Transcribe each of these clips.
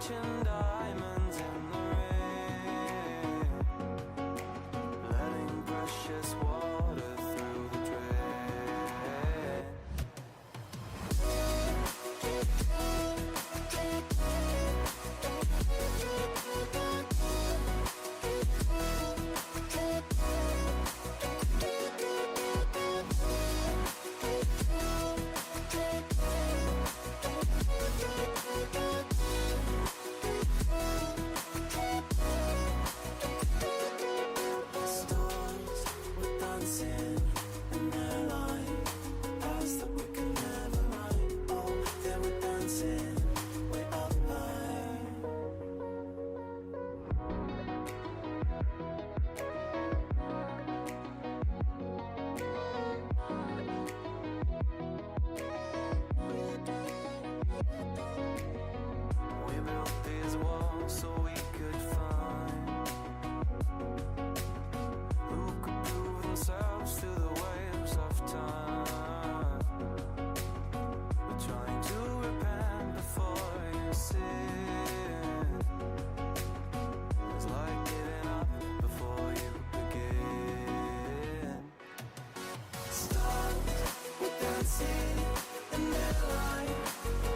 catching diamonds in the rain, letting precious water through the drain. So we could find who could prove themselves to the waves of time. We're trying to repent before you sin. It's like giving up before you begin. Stars were dancing in their light,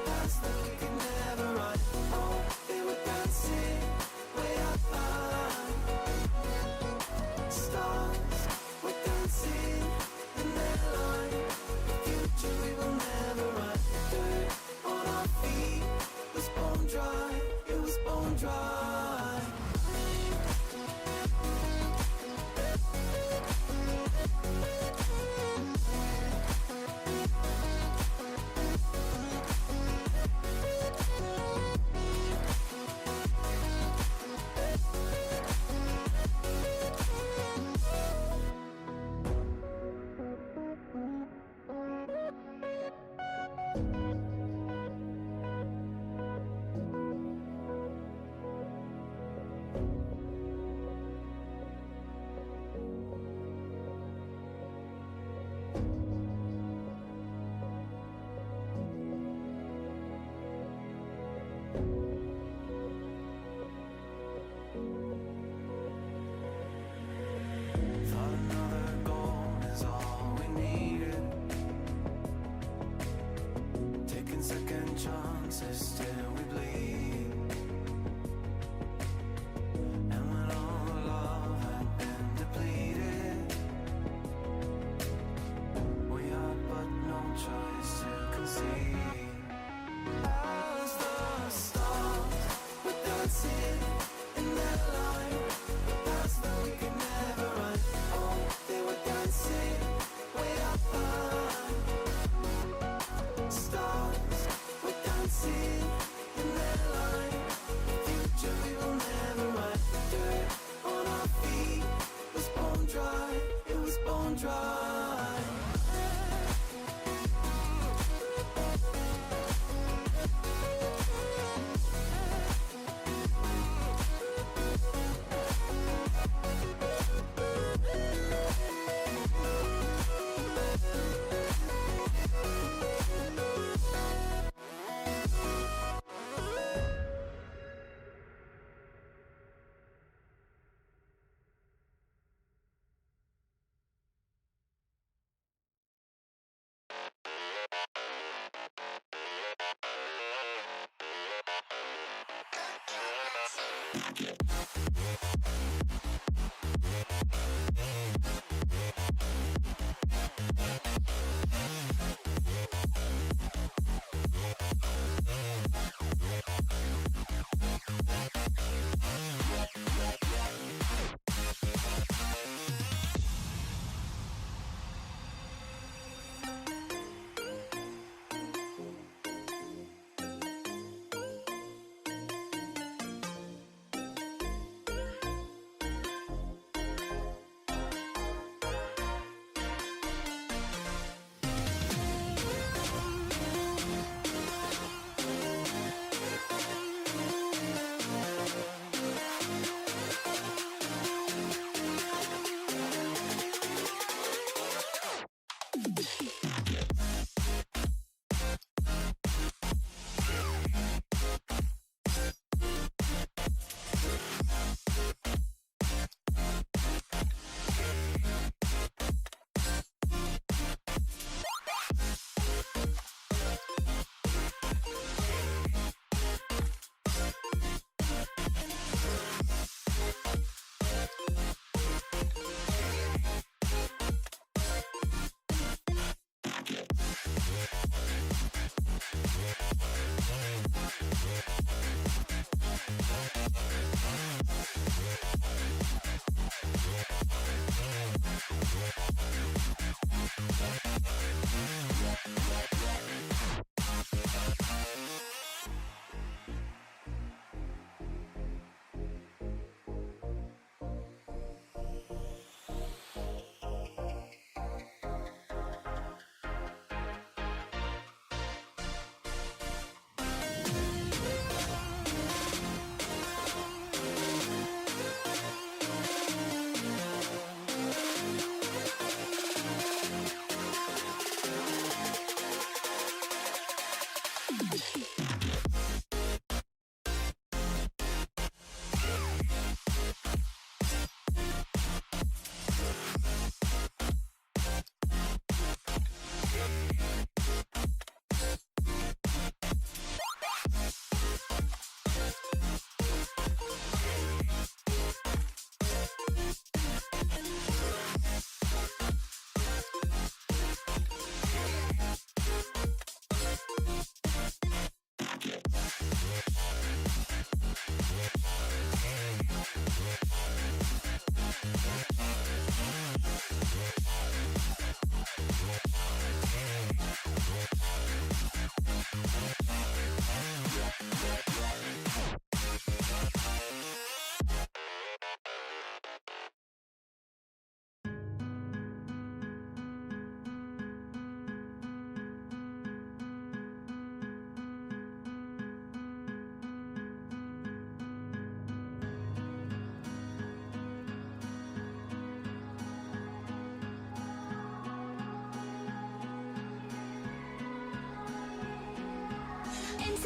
past that we could never run. Oh, they were dancing way up high. Stars were dancing in their light. The future we will never run. Dirt on our feet was bone dry. It was bone dry. Thought another goal is all we needed. Taking second chances till we bleed. And when all the love had been depleted, we had but no choice to concede. As the stars were dancing in their light, past that we could never run. Oh, they were dancing way up high. Stars were dancing in their light. Future we will never run. Dirt on our feet was bone dry. It was bone dry.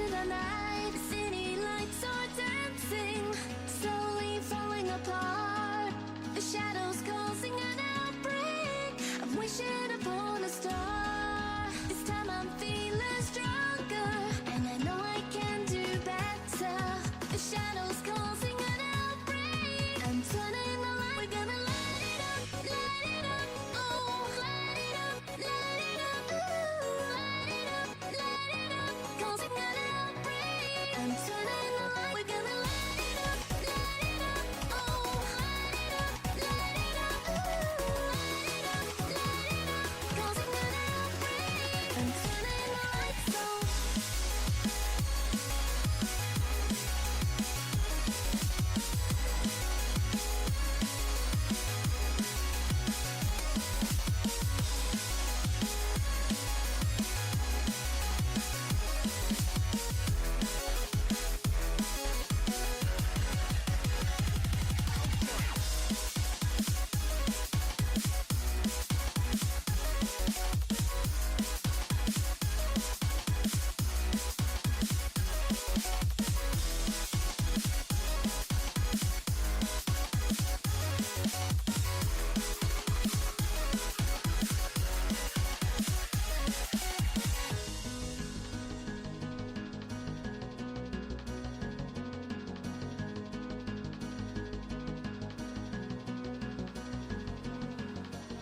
into the night. The city lights are dancing, slowly falling apart. The shadows causing an outbreak. I'm wishing upon a star. This time I'm feeling stronger, and I know I can do better. The shadows causing an outbreak. I'm turning the light. We're gonna light it up, oh, light it up, ooh, light it up, causing an outbreak. I'm turning the light. We're gonna light it up, oh, light it up, ooh, light it up, causing an outbreak. I'm turning the lights on.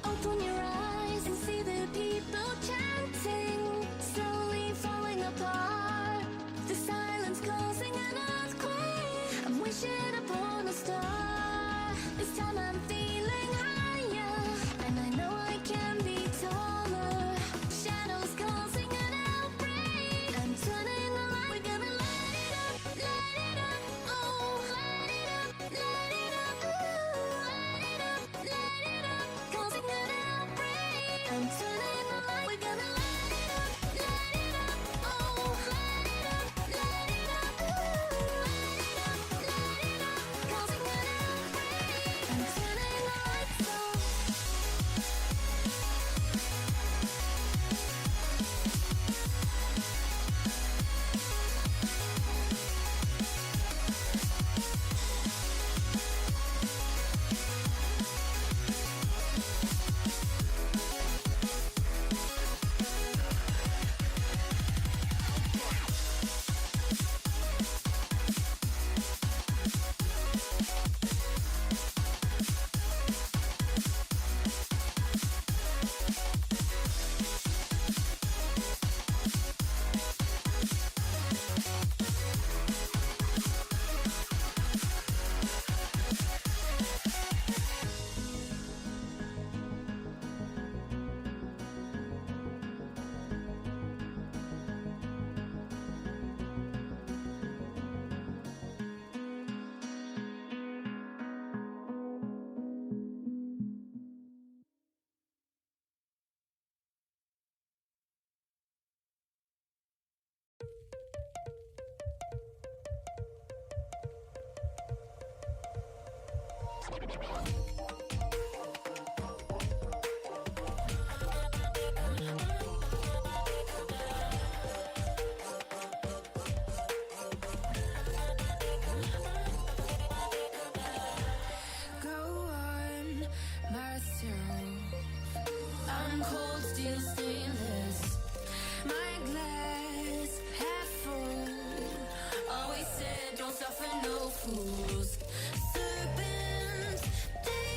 Open your eyes and see the people chanting, slowly falling apart. The silence causing an earthquake. I'm wishing upon a star. This time I'm feeling higher, and I know I can be taller. Shadows causing an outbreak. I'm turning the light. We're gonna light it up, oh, light it up, ooh, light it up, causing an outbreak. I'm turning the light. We're gonna light it up, oh, light it up, ooh, light it up, causing an outbreak. I'm turning the lights on. Go on, myself. I'm cold steel stainless. My glass half full. Always said don't suffer no fools. Serpents, they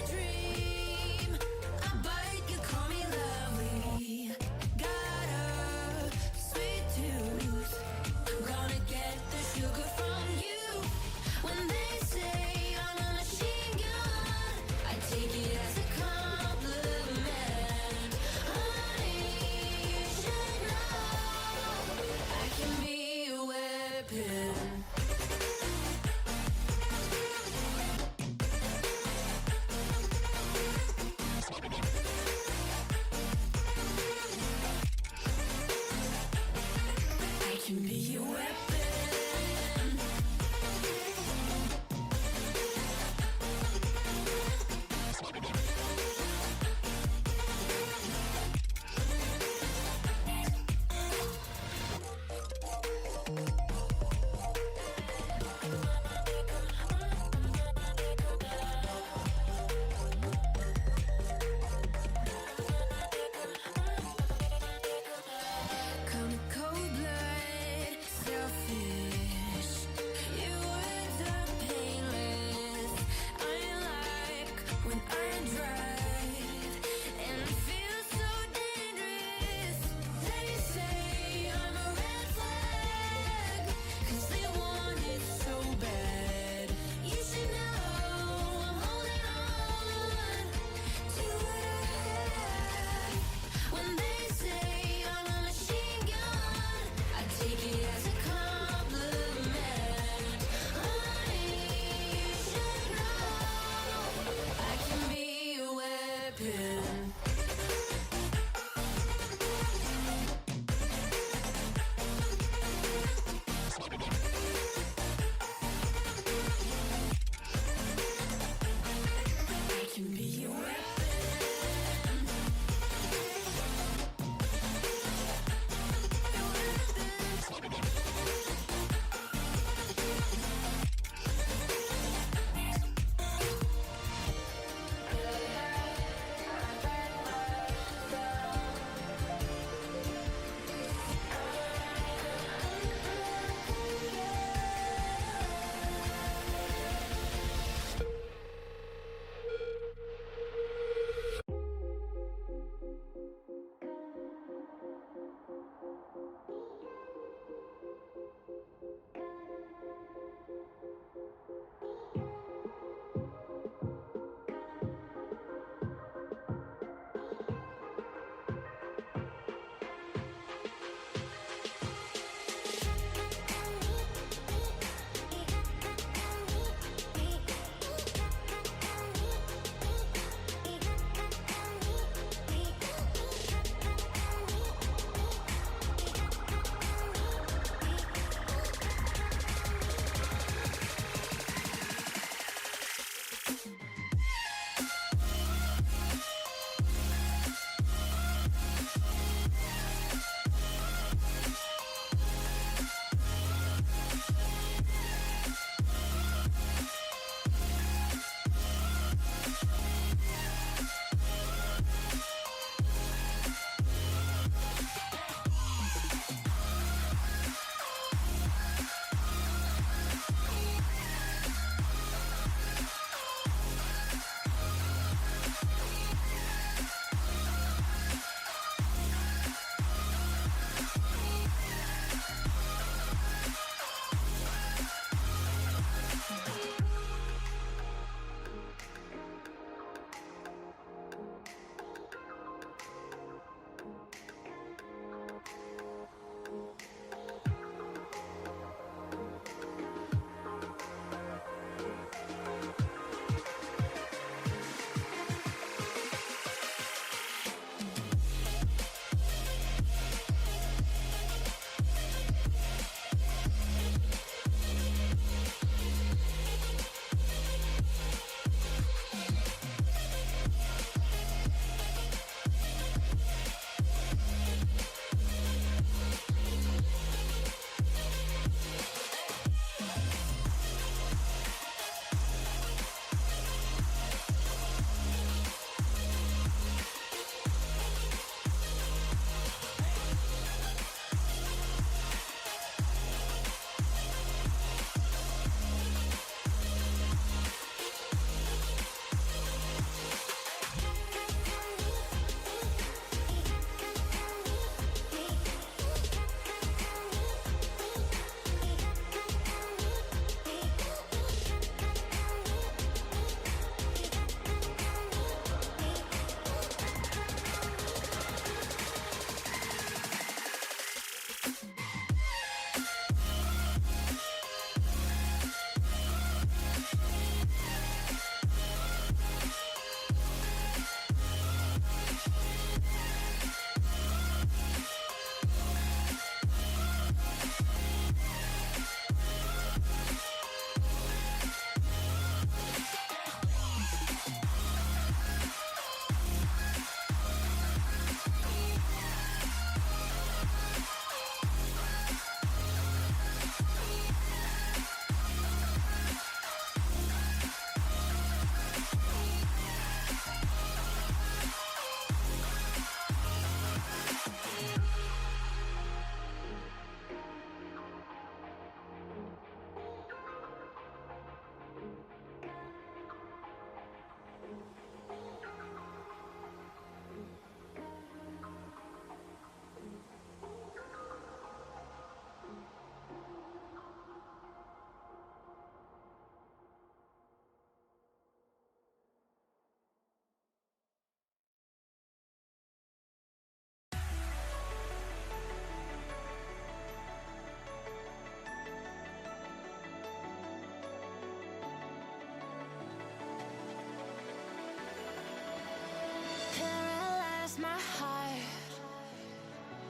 lost my heart.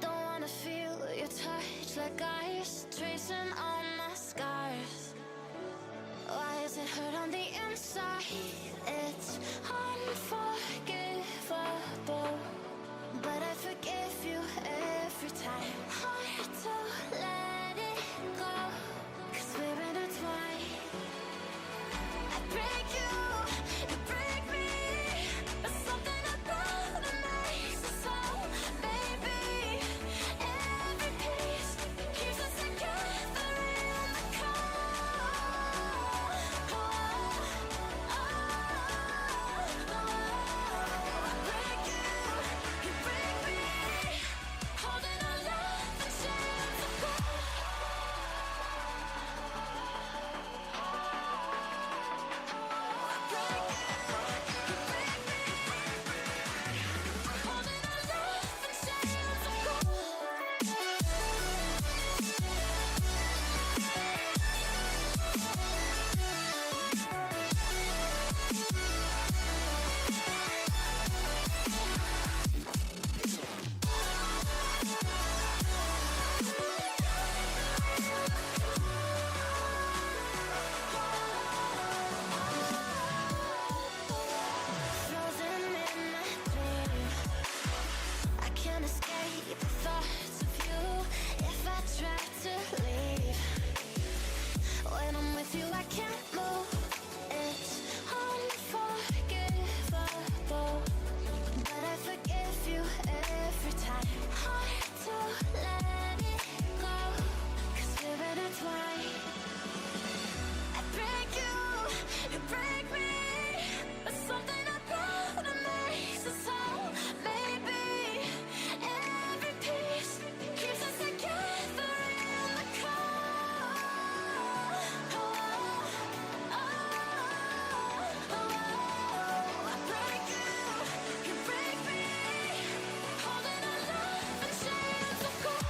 Don't wanna feel your touch like ice, tracing all my scars. Why is it hurt on the inside? It's unforgivable, but I forgive you every time. Hard to let it go, 'cause we're intertwined. I break you, you break me, but something about it makes us so, baby. Every piece keeps us together in the cold. I break you, you break me, holding our love in chains of gold. Frozen in my dream, I can't escape the thoughts of you. If I try to leave, when I'm with you I can't move. It's unforgivable, but I forgive you every time. Hard to let it go, 'cause we're intertwined. I break you, you break me, but something about it makes us whole, baby. Every piece keeps us together in the cold. I break you break me, holding our love in chains of gold.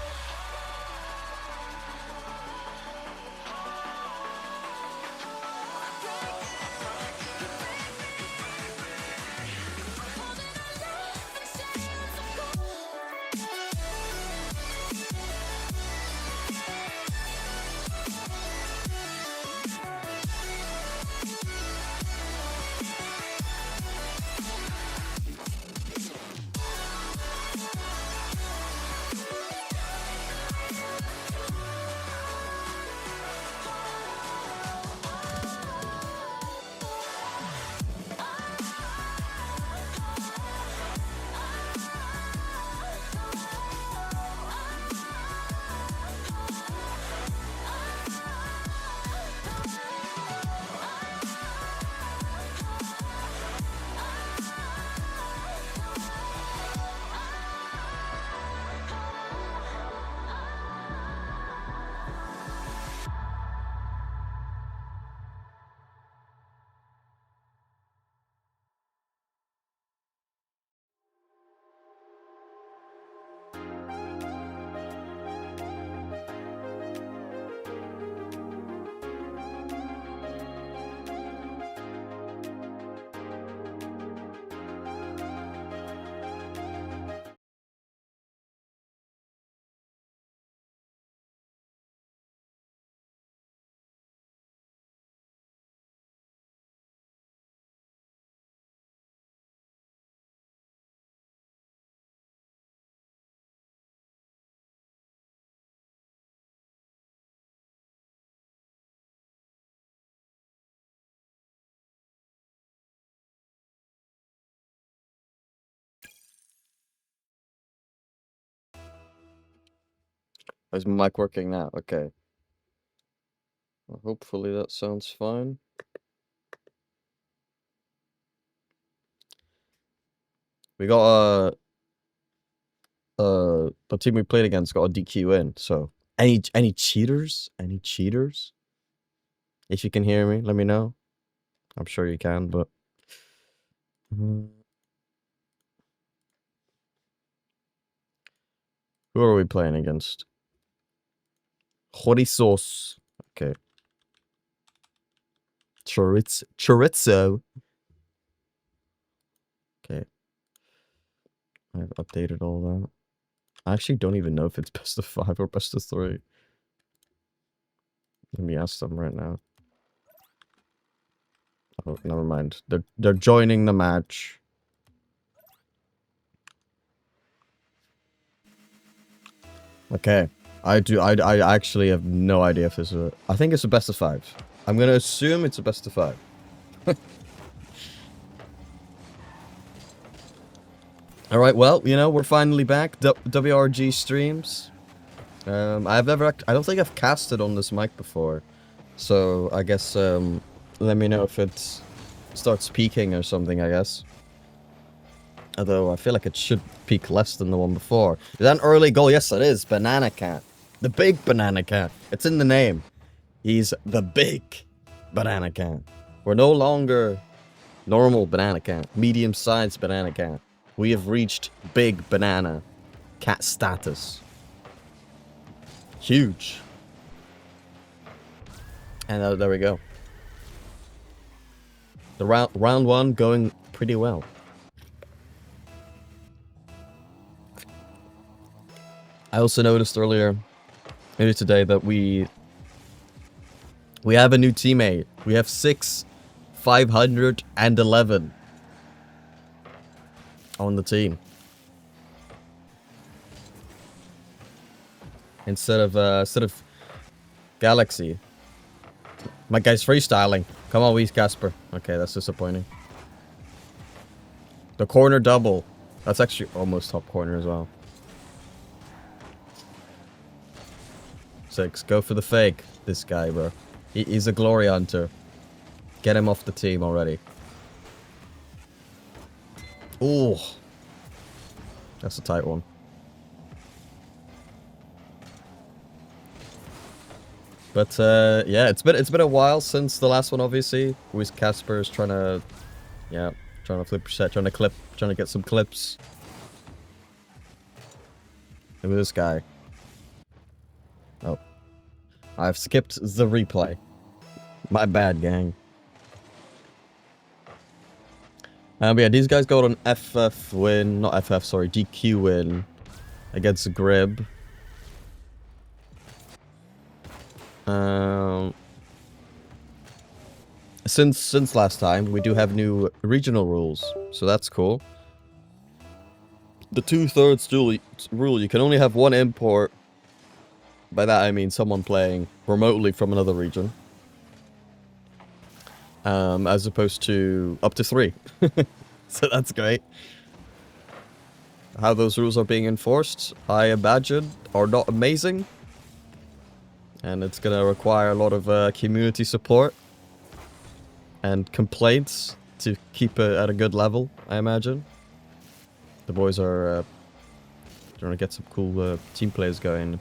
Is my mic working now? Okay. Well, hopefully that sounds fine. We got the team we played against got a DQ in. So any cheaters? Any cheaters? If you can hear me, let me know. I'm sure you can, but who are we playing against? Chorizos. Okay. Chorizo. Okay. I've updated all that. I actually don't even know if it's best of 5 or best of 3. Let me ask them right now. Oh, never mind. They're joining the match. Okay. I actually have no idea if this is a... I think it's a best of 5. I'm gonna assume it's a best of 5. Alright, well, you know, we're finally back. WRG streams. I don't think I've casted on this mic before. So, I guess, let me know if it starts peaking or something, I guess. Although, I feel like it should peak less than the one before. Is that an early goal? Yes, it is. Banana Cat. The big Banana Cat. It's in the name. He's the big Banana Cat. We're no longer normal Banana Cat. Medium-sized Banana Cat. We have reached big Banana Cat status. Huge. And there we go. The round 1 going pretty well. I also noticed earlier today that we have a new teammate. We have 511 on the team. Instead of Galaxy. My guy's freestyling. Come on, Weez Casper. Okay, that's disappointing. The corner double. That's actually almost top corner as well. 6. Go for the fake. This guy, bro. He's a glory hunter. Get him off the team already. Ooh. That's a tight one. But yeah, it's been a while since the last one, obviously. Weez Casper is trying to flip reset, trying to get some clips. Look at this guy. Oh. I've skipped the replay. My bad, gang. But yeah, these guys got an FF win. Not FF, sorry. DQ win. Against Grib. Since last time, we do have new regional rules. So that's cool. The 2/3 rule, you can only have one import. By that I mean someone playing remotely from another region. As opposed to up to 3. So that's great. How those rules are being enforced, I imagine, are not amazing. And it's gonna require a lot of community support. And complaints to keep it at a good level, I imagine. The boys are trying to get some cool team plays going.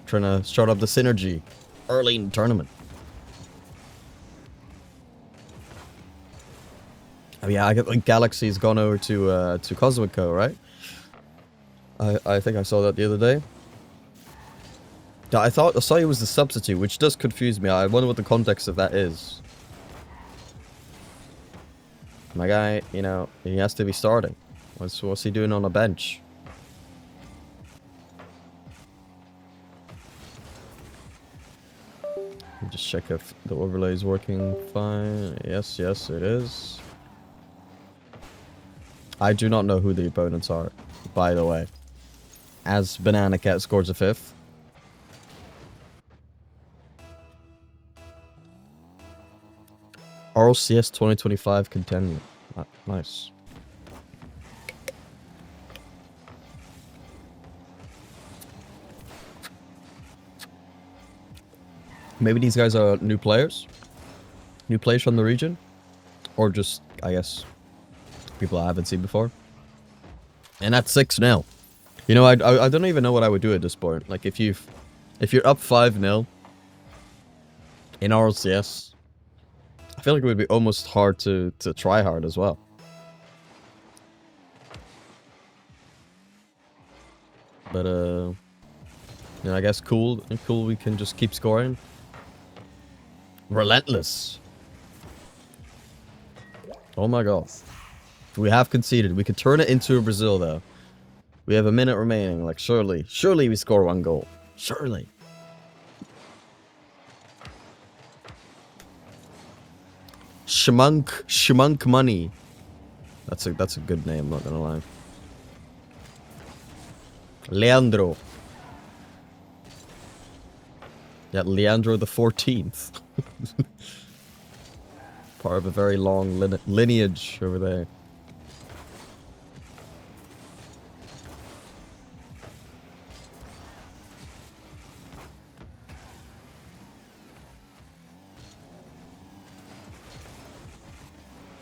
Trying to start up the synergy early in the tournament. Oh yeah, I think Galaxy's gone over to Cosmic Co, right? I think I saw that the other day. Yeah, I saw he was the substitute, which does confuse me. I wonder what the context of that is. My guy, you know, he has to be starting. What's he doing on a bench? Just check if the overlay is working fine. Yes, it is. I do not know who the opponents are, by the way. As Banana Cat scores a 5th. RLCS 2025 contender. Nice. Maybe these guys are new players? New players from the region? Or just, I guess, people I haven't seen before? And that's 6-0. You know, I don't even know what I would do at this point. Like, if you're up 5-0 in RLCS, I feel like it would be almost hard to try hard as well. But, you know, I guess cool we can just keep scoring. Relentless. Oh my god. We have conceded. We could turn it into a Brazil, though. We have a minute remaining. Like, surely we score 1 goal. Surely. Shmunk money. That's a good name, not gonna lie. Leandro. Yeah, Leandro the 14th. Part of a very long lineage over there.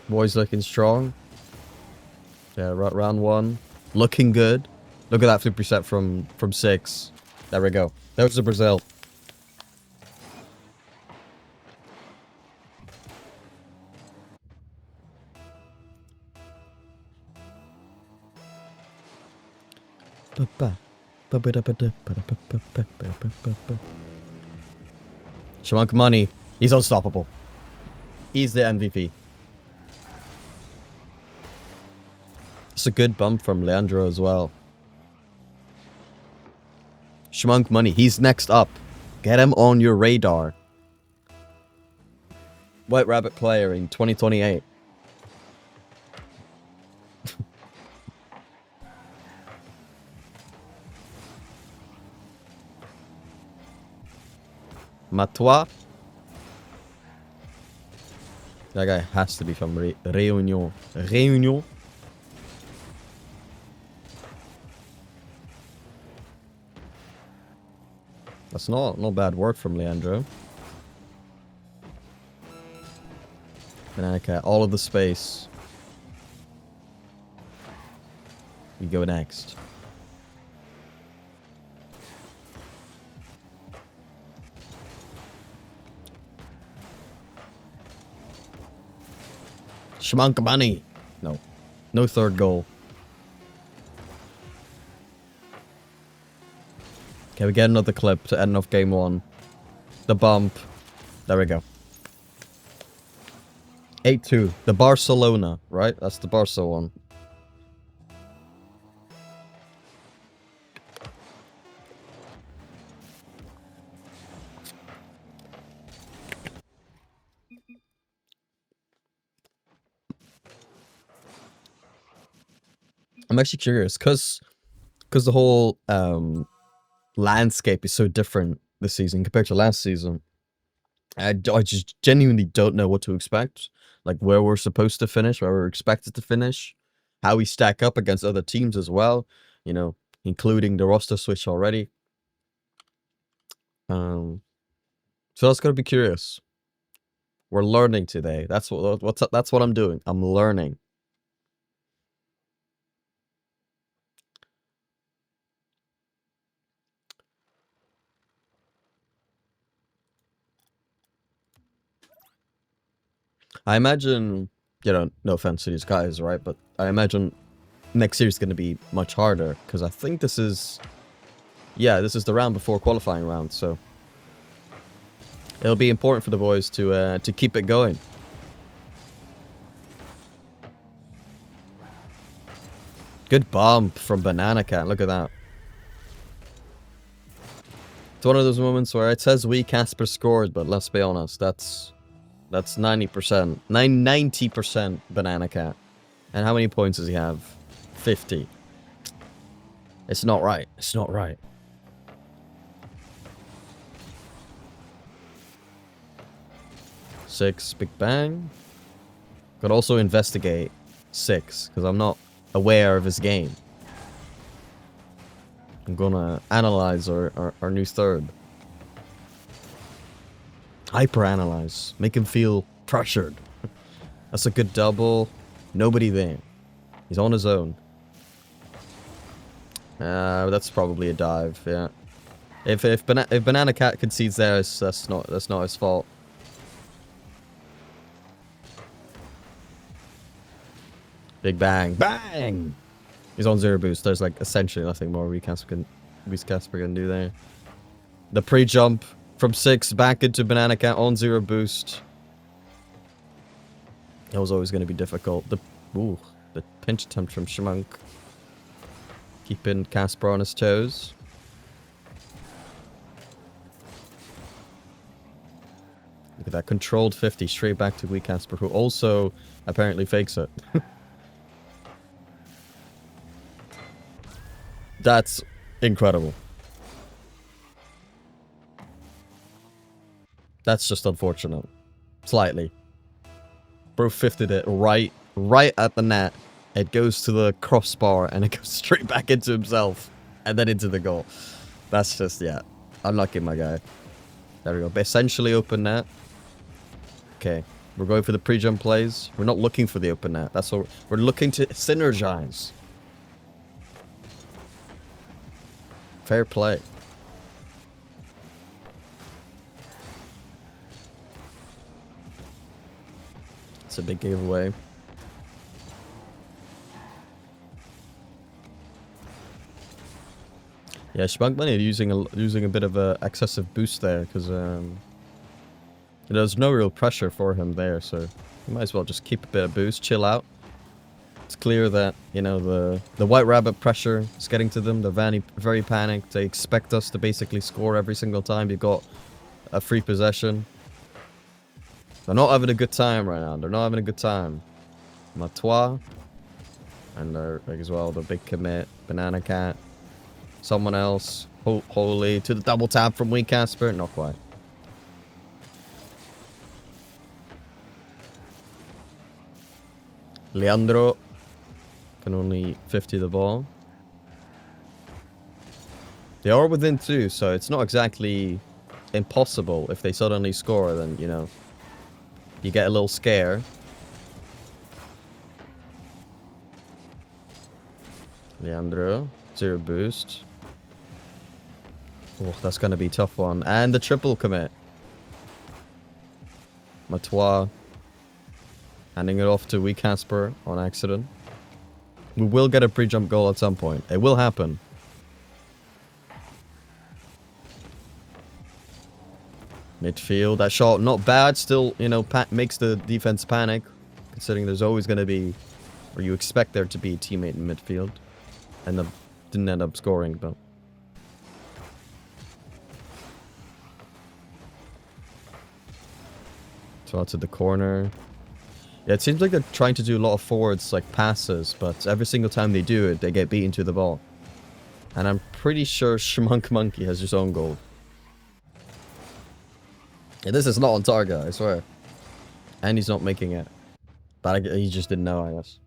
Boys looking strong. Yeah, round 1. Looking good. Look at that 50% from 6. There we go. There's the Brazil. Shmonk money. He's unstoppable. He's the MVP. It's a good bump from Leandro as well. Shmonk money. He's next up. Get him on your radar. White Rabbit player in 2028. Matois. That guy has to be from Réunion. Réunion. That's not bad work from Leandro. Banana Cat, all of the space. You go next. Shmankabani. No. No third goal. Okay, we get another clip to end off game 1. The bump. There we go. 8-2. The Barcelona, right? That's the Barca one. I'm actually curious because the whole landscape is so different this season compared to last season. I just genuinely don't know what to expect. Like where we're supposed to finish, where we're expected to finish, how we stack up against other teams as well. You know, including the roster switch already. So that's gonna be curious. We're learning today. That's what I'm doing. I'm learning. I imagine, you know, no offense to these guys, right? But I imagine next year is going to be much harder because I think this is, yeah, this is the round before qualifying round, so it'll be important for the boys to keep it going. Good bump from Banana Cat. Look at that. It's one of those moments where it says we Casper scored, but let's be honest, that's 90%. 90% Banana Cat. And how many points does he have? 50. It's not right. It's not right. Six, Big Bang. Could also investigate 6, because I'm not aware of his game. I'm gonna analyze our new third. Hyper-analyze. Make him feel pressured. That's a good double. Nobody there. He's on his own. That's probably a dive, yeah. If Banana Cat concedes there, that's not his fault. Big Bang. Bang! He's on 0 boost. There's like essentially nothing more Casper can do there. The pre-jump from 6 back into Banana Cat on 0 boost. That was always going to be difficult. The pinch attempt from Shmonk. Keeping Casper on his toes. Look at that, controlled 50 straight back to weak Casper, who also apparently fakes it. That's incredible. That's just unfortunate. Slightly. Bro 50'd it right at the net. It goes to the crossbar and it goes straight back into himself. And then into the goal. That's just, yeah. Unlucky, my guy. There we go. But essentially open net. Okay. We're going for the pre-jump plays. We're not looking for the open net. That's what we're looking to synergize. Fair play. It's a big giveaway. Yeah, Schmunk Money using a bit of a excessive boost there because there's no real pressure for him there, so you might as well just keep a bit of boost, chill out. It's clear that, you know, the White Rabbit pressure is getting to them. They're very panicked. They expect us to basically score every single time you got a free possession. They're not having a good time right now. They're not having a good time. Matois. And they're, like, as well, the big commit. Banana Cat. Someone else. Holy. To the double tap from Wee Casper. Not quite. Leandro. Can only 50 the ball. They are within 2, so it's not exactly impossible. If they suddenly score, then, you know, you get a little scare. Leandro. 0 boost. Oh, that's going to be a tough one. And the triple commit. Matois. Handing it off to Wee Casper on accident. We will get a pre-jump goal at some point. It will happen. Midfield. That shot, not bad. Still, you know, makes the defense panic. Considering there's always going to be, or you expect there to be a teammate in midfield. And didn't end up scoring, but... So out to the corner. Yeah, it seems like they're trying to do a lot of forwards, like, passes, but every single time they do it, they get beaten to the ball. And I'm pretty sure Schmunk Monkey has his own goal. Yeah, this is not on target, I swear. And he's not making it. But he just didn't know, I guess.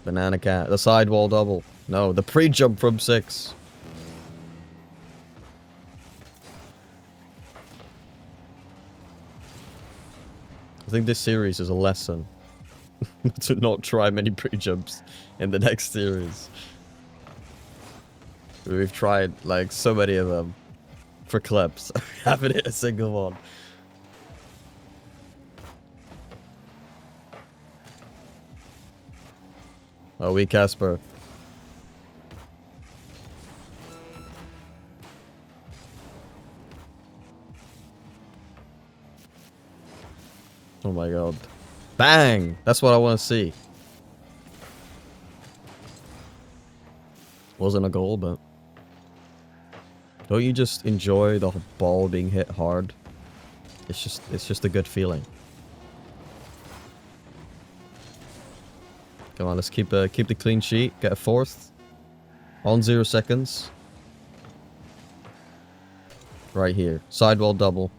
Banana Cat. The sidewall double. No, the pre-jump from 6. I think this series is a lesson to not try many pre-jumps in the next series. We've tried, like, so many of them for clips. Haven't hit a single one. Oh, Wee Casper. Oh my god. Bang! That's what I want to see. Wasn't a goal, but... Don't you just enjoy the ball being hit hard? It's just a good feeling. Come on, let's keep the clean sheet. Get a 4th. On 0 seconds. Right here. Sidewall double.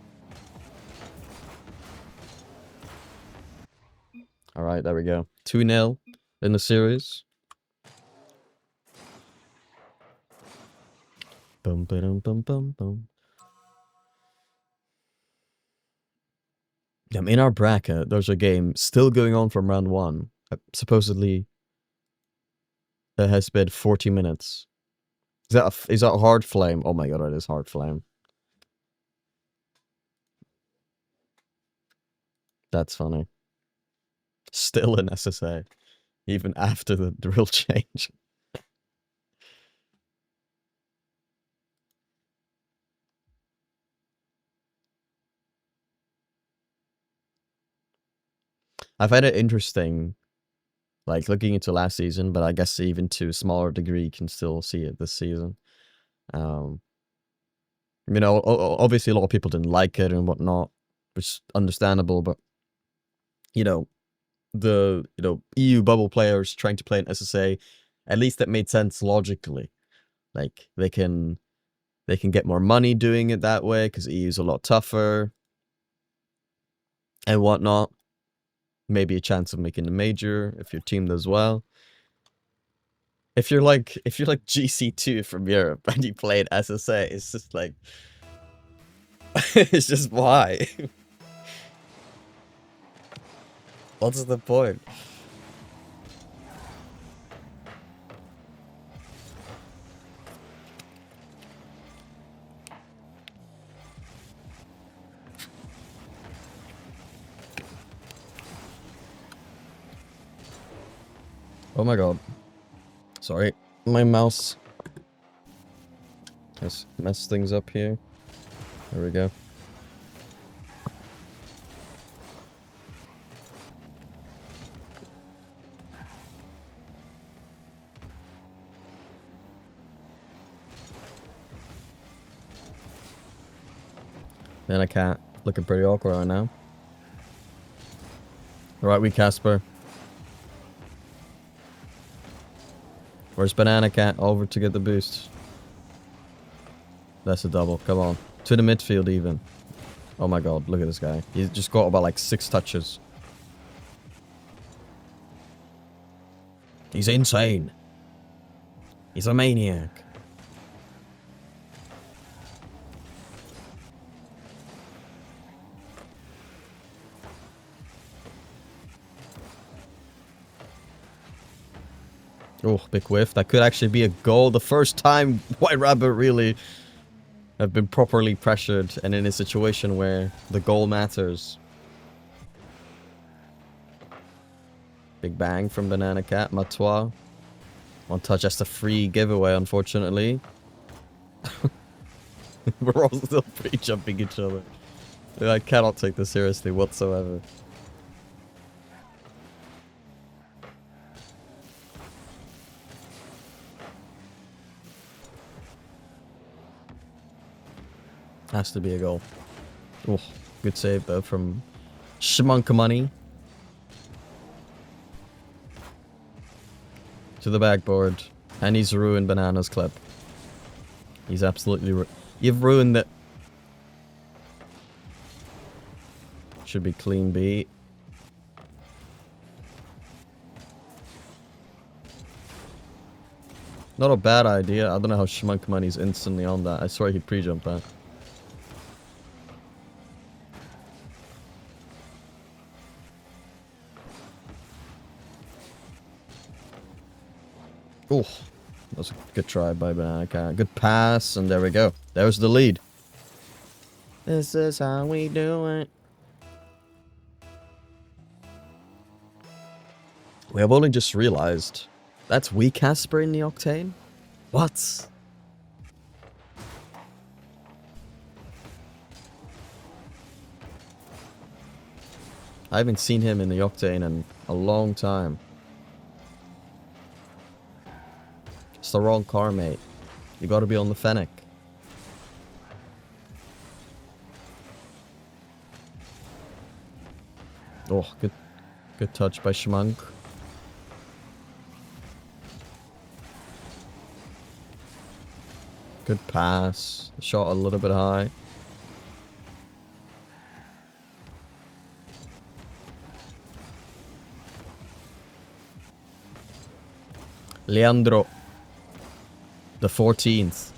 Alright, there we go. 2-0 in the series. Boom, boom, boom, boom, boom. In our bracket, there's a game still going on from round 1. Supposedly, it has been 40 minutes. Is that Hard Flame? Oh my god, it is Hard Flame. That's funny. Still in SSA. Even after the rule change. I've had it interesting, like looking into last season, but I guess even to a smaller degree, you can still see it this season. You know, obviously a lot of people didn't like it and whatnot, which is understandable, but you know, the EU bubble players trying to play in SSA, at least that made sense logically. Like they can get more money doing it that way because EU is a lot tougher and whatnot. Maybe a chance of making the major if your team does well. If you're like GC2 from Europe and you play in SSA, it's just like it's just why? What's the point? Oh my god. Sorry, my mouse has messed things up here. There we go. Man, I can't. Looking pretty awkward right now. Alright, we Casper. Where's Banana Cat? Over to get the boost. That's a double. Come on. To the midfield even. Oh my god, look at this guy. He's just got about like 6 touches. He's insane. He's a maniac. Oh, big whiff. That could actually be a goal. The first time White Rabbit really have been properly pressured and in a situation where the goal matters. Big bang from Banana Cat. Matois. One touch. That's a free giveaway, unfortunately. We're all still pre-jumping each other. I cannot take this seriously whatsoever. Has to be a goal. Oh, good save though from Schmunka Money. To the backboard. And he's ruined Banana's clip. He's absolutely you've ruined it. Should be clean beat. Not a bad idea. I don't know how Schmunk Money's instantly on that. I swear he pre-jumped that. Oh, that was a good try by Banana Cat. Good pass, and there we go. There's the lead. This is how we do it. We have only just realized that's we Casper in the Octane? What? I haven't seen him in the Octane in a long time. It's the wrong car, mate. You gotta be on the Fennec. Oh, good touch by Schmunk. Good pass. Shot a little bit high. Leandro. The 14th.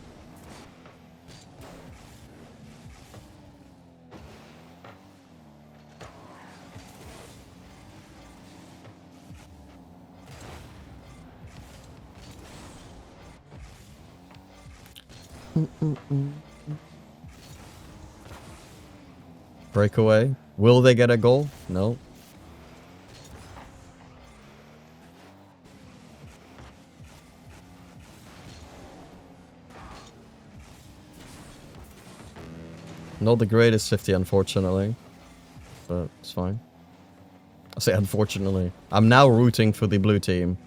Breakaway. Will they get a goal? No. Not the greatest 50, unfortunately. But it's fine. I say unfortunately. I'm now rooting for the blue team.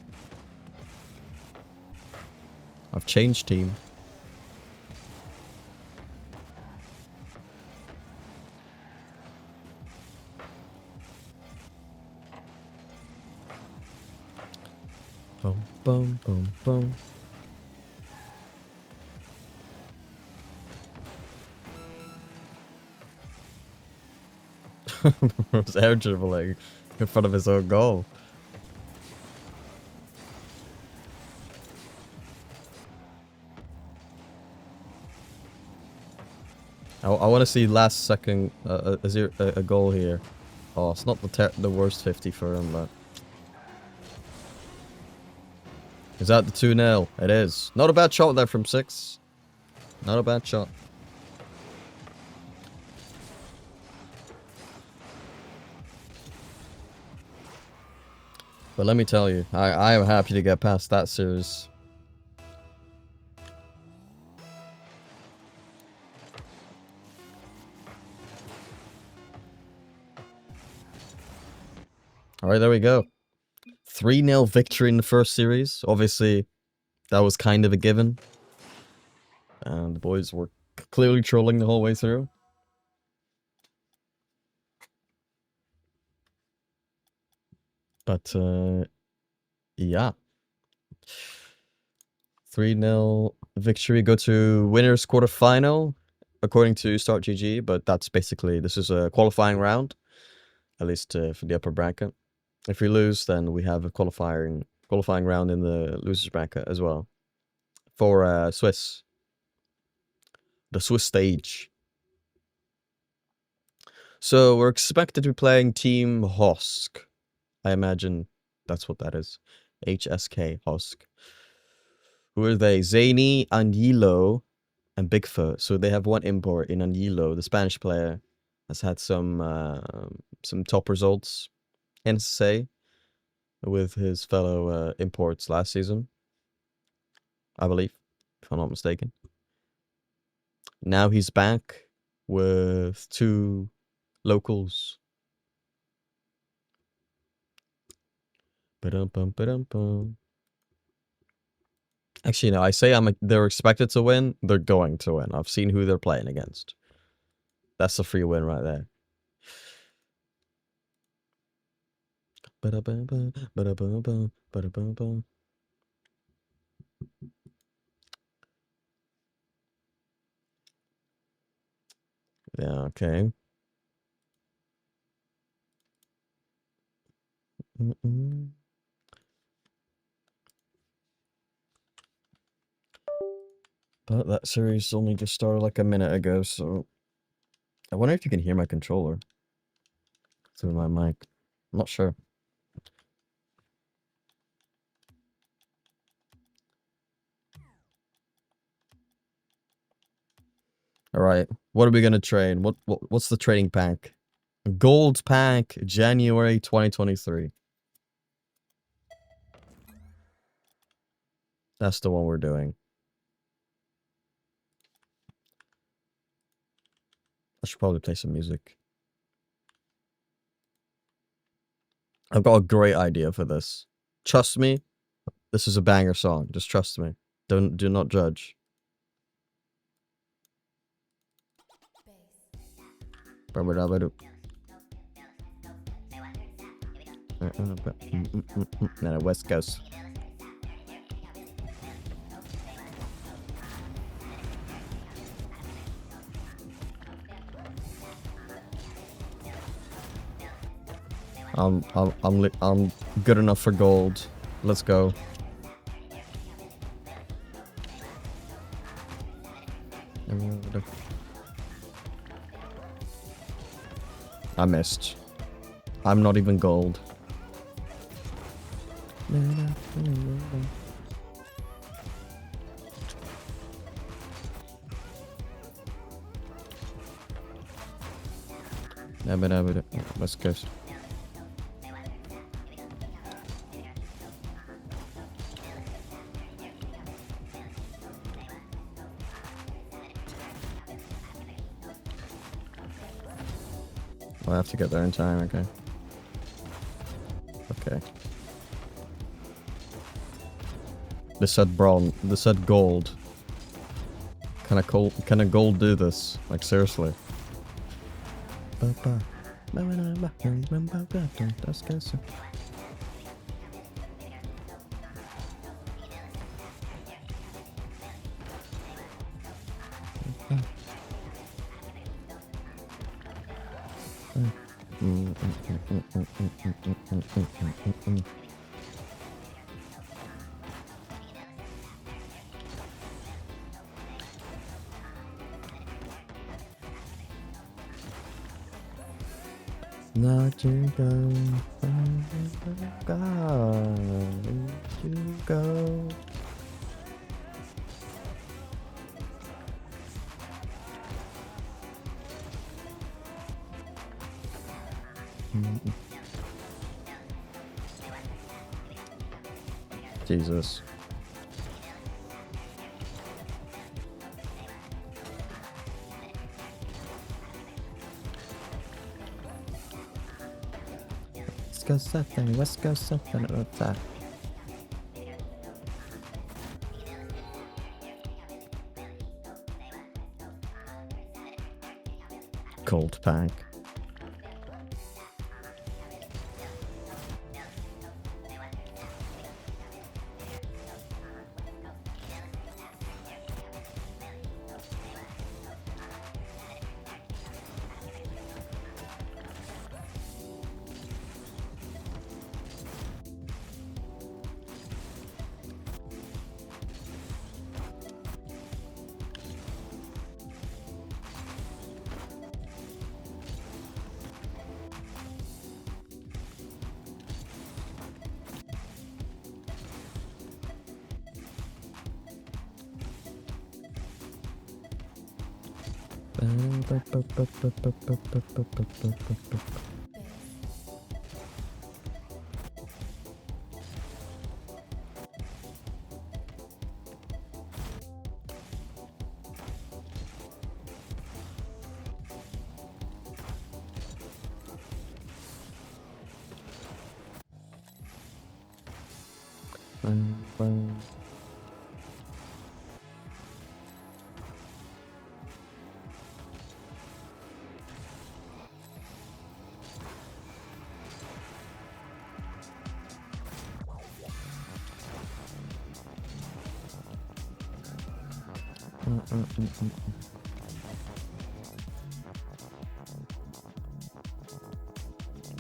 I've changed team. Boom, boom, boom, boom. Was air dribbling in front of his own goal. I want to see last second a goal here. Oh, it's not the worst 50 for him, but is that the 2-0? It is. Not a bad shot there from 6. Not a bad shot. But let me tell you, I am happy to get past that series. Alright, there we go. 3-0 victory in the first series. Obviously, that was kind of a given. And the boys were clearly trolling the whole way through. But, yeah. 3-0 victory. Go to winners quarterfinal, according to Start GG. But that's basically, this is a qualifying round. At least for the upper bracket. If we lose, then we have a qualifying round in the losers bracket as well. For Swiss. The Swiss stage. So we're expected to be playing Team Hosk. I imagine that's what that is. HSK, Hosk. Who are they? Zany, Anguilo, and Bigfoot. So they have one import in Anguilo. The Spanish player has had some top results in SSA with his fellow imports last season. I believe, if I'm not mistaken. Now he's back with 2 locals. Ba-dum-bum. Actually, no, I say they're expected to win. They're going to win. I've seen who they're playing against. That's a free win right there. Ba-da-bum-bum, ba-da-bum-bum, ba-da-bum-bum. Yeah, okay. But that series only just started like a minute ago, so I wonder if you can hear my controller through my mic. I'm not sure. All right, what are we gonna trade? What's the trading pack? Gold pack, January 2023. That's the one we're doing. I should probably play some music. I've got a great idea for this. Trust me, this is a banger song. Just trust me. Do not judge. No, West Coast. I'm good enough for gold. Let's go. I missed. I'm not even gold. West Coast. I have to get there in time, okay. Okay. They said bronze. They said gold. Can a gold do this? Like seriously? That's good. Not you go, you go. Jesus. Let's go something about that. Cold pack.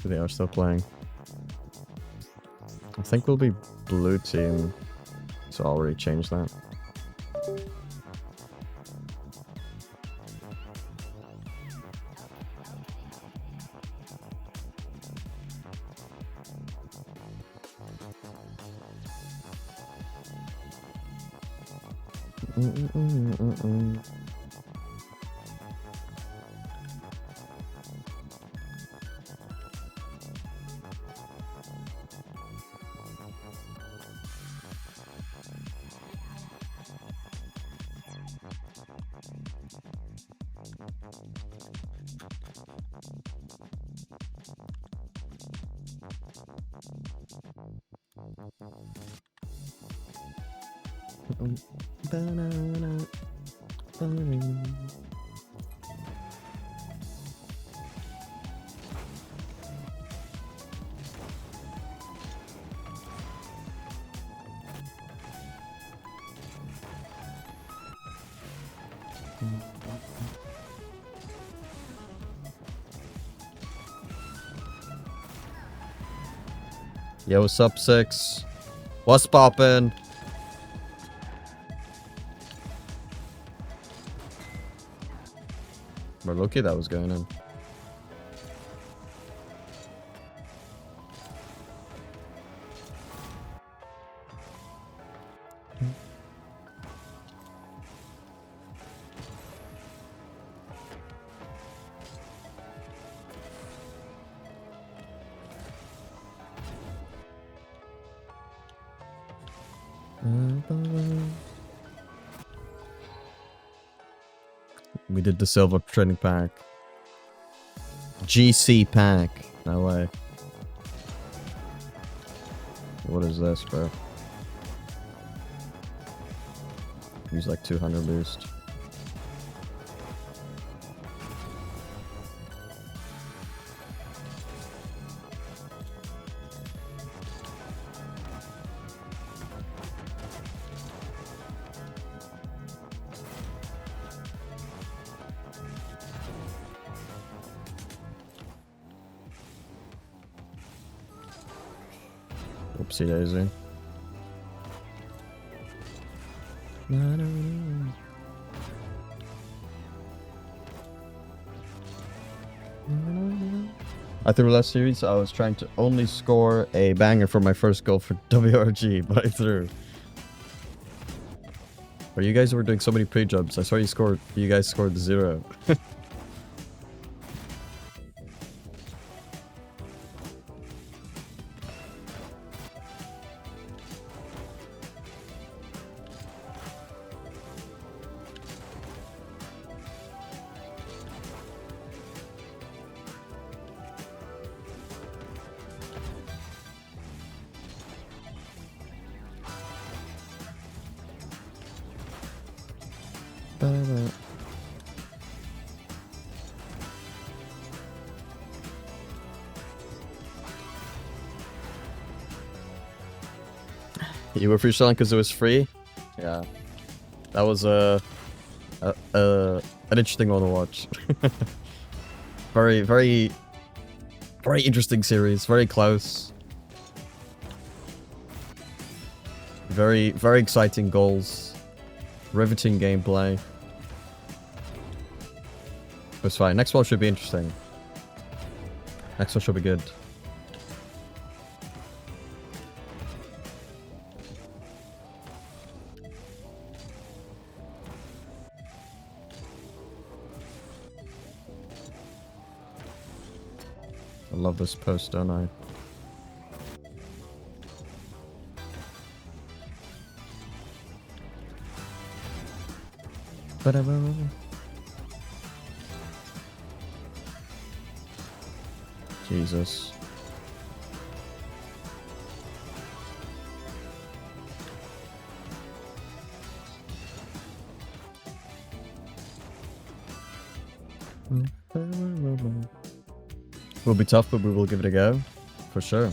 They are still playing. I think we'll be blue team, so I'll already change that. Yo, what's up, 6? What's poppin'? We're lucky that was going in. We did the silver training pack. GC pack. No way. What is this, bro? Use like 200 boost. Oopsie daisy. I threw last series, I was trying to only score a banger for my first goal for WRG, but I threw. But you guys were doing so many pre-jumps, I saw you guys scored 0. You were freestyling because it was free? Yeah. That was an interesting one to watch. Very interesting series. Very close. Very exciting goals. Riveting gameplay. It was fine. Next one should be interesting. Next one should be good. I love this post, don't I? Jesus. Will be tough, but we will give it a go. For sure.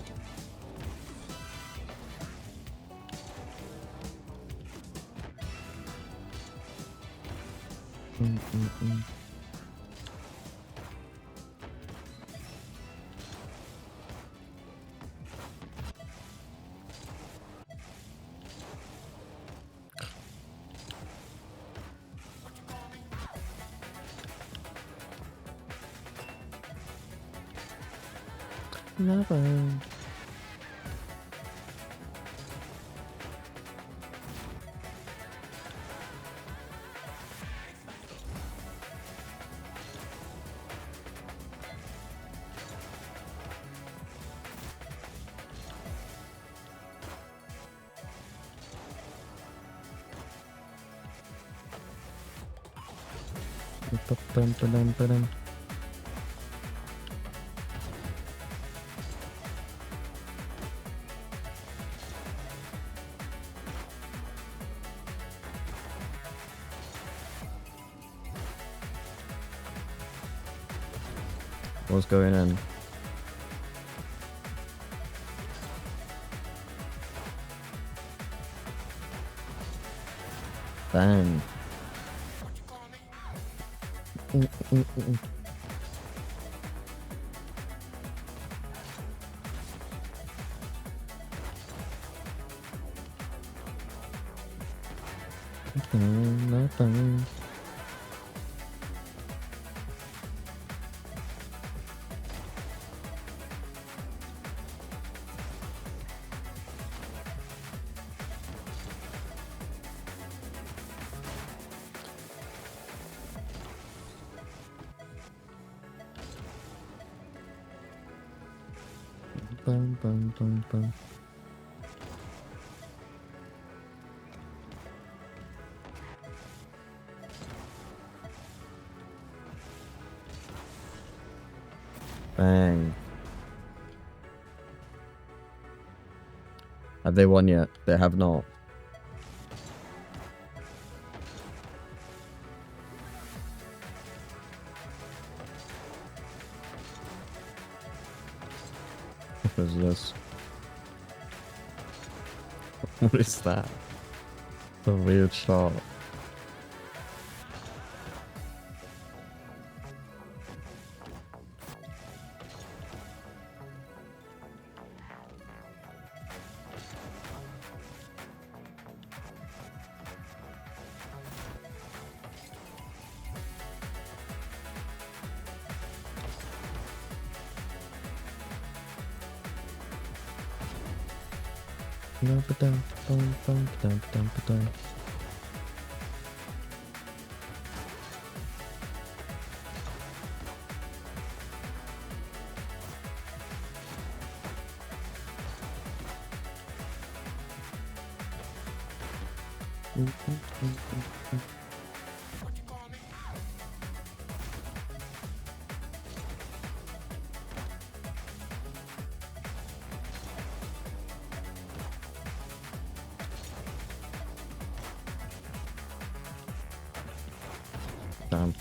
Never. What's going on? Bang. Nothing. Bum, bum, bum, bum. Bang. Have they won yet? They have not. What is this? What is that? A weird shot. Damn.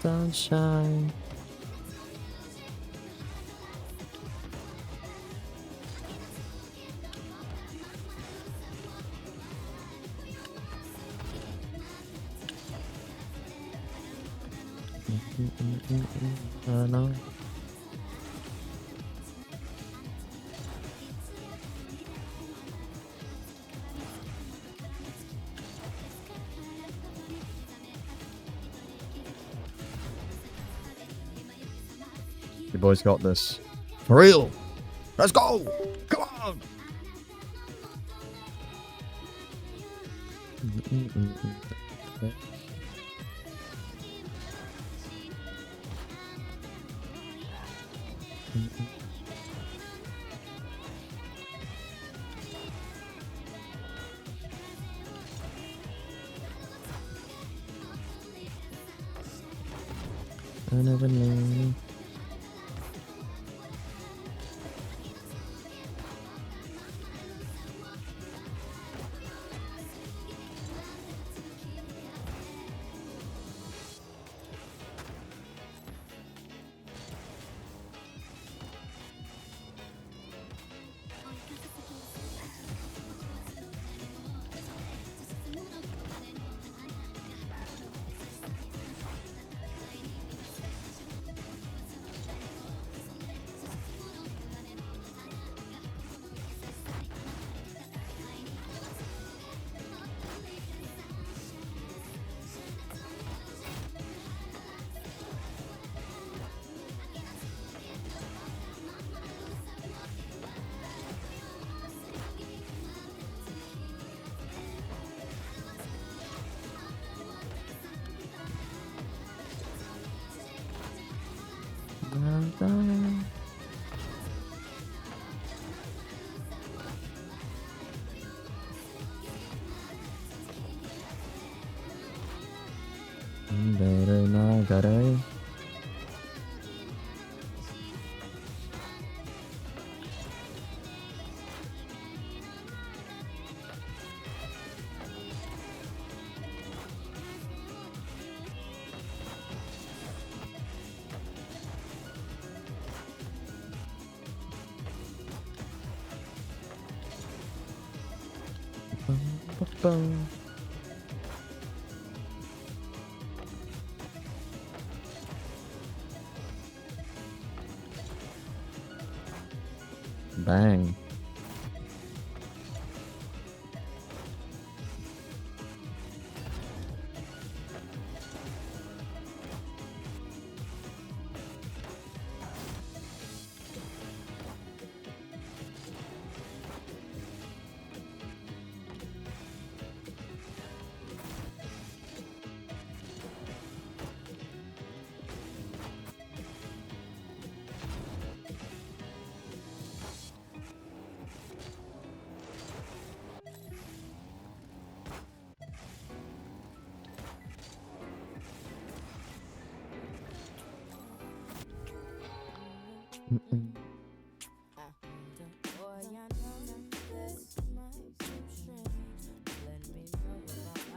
Sunshine. I know. You boys got this. For real. Let's go. Come on. I never knew. Garay. Bum. Bang.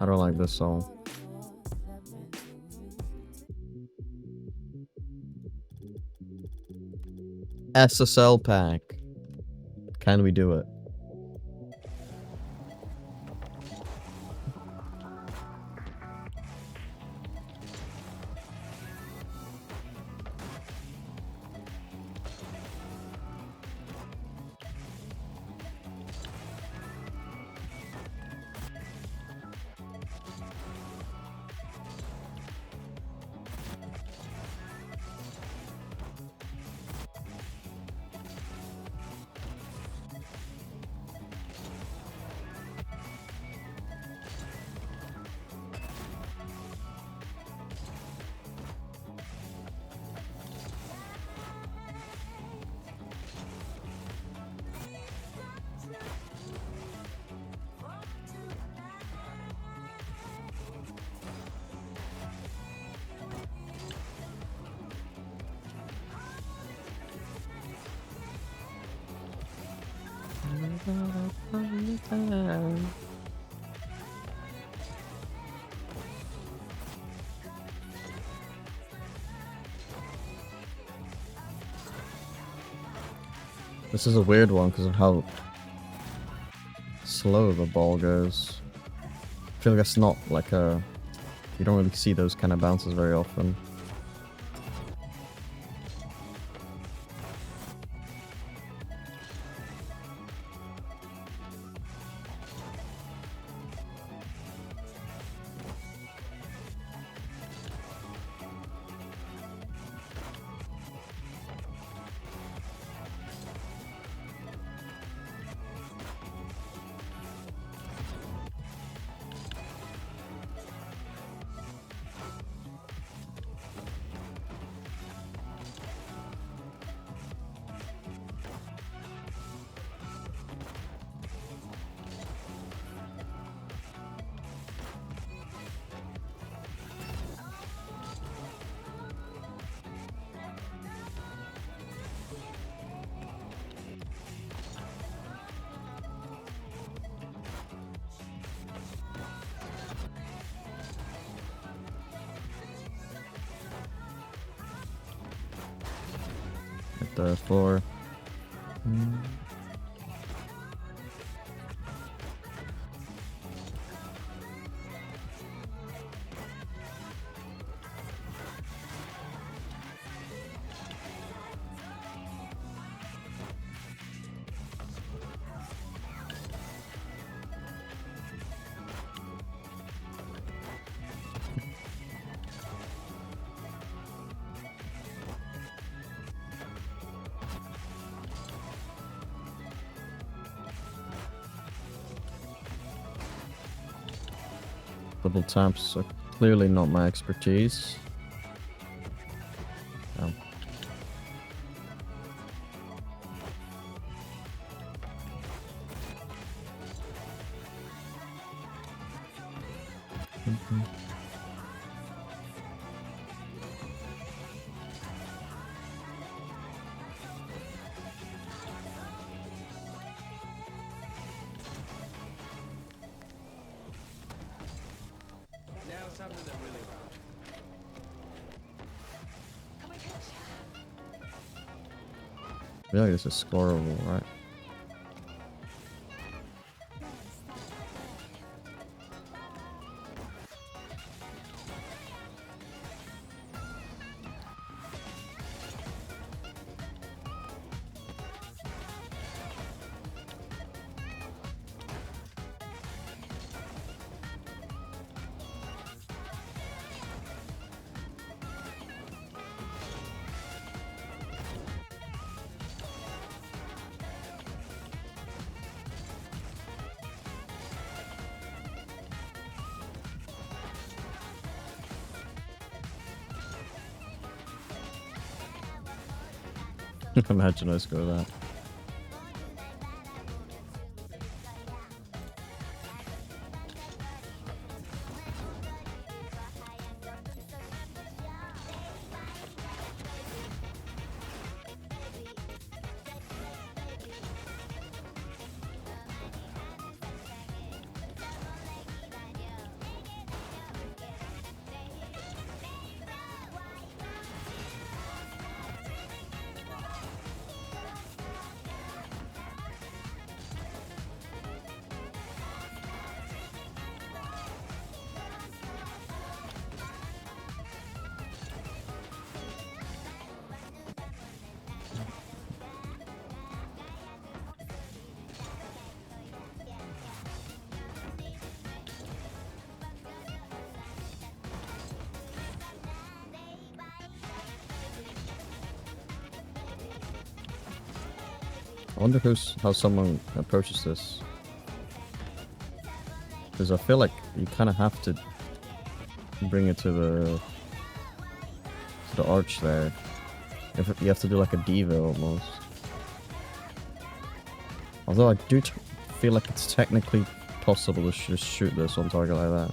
I don't like this song. SSL pack. Can we do it? This is a weird one because of how slow the ball goes. I feel like that's not like a... You don't really see those kind of bounces very often. Hit the floor. Double taps are clearly not my expertise. Oh. I feel like this is scoreable, right? Imagine us go that. I wonder how someone approaches this. Because I feel like you kind of have to bring it to the arch there. You have to do like a diva almost. Although I do feel like it's technically possible to just shoot this on target like that.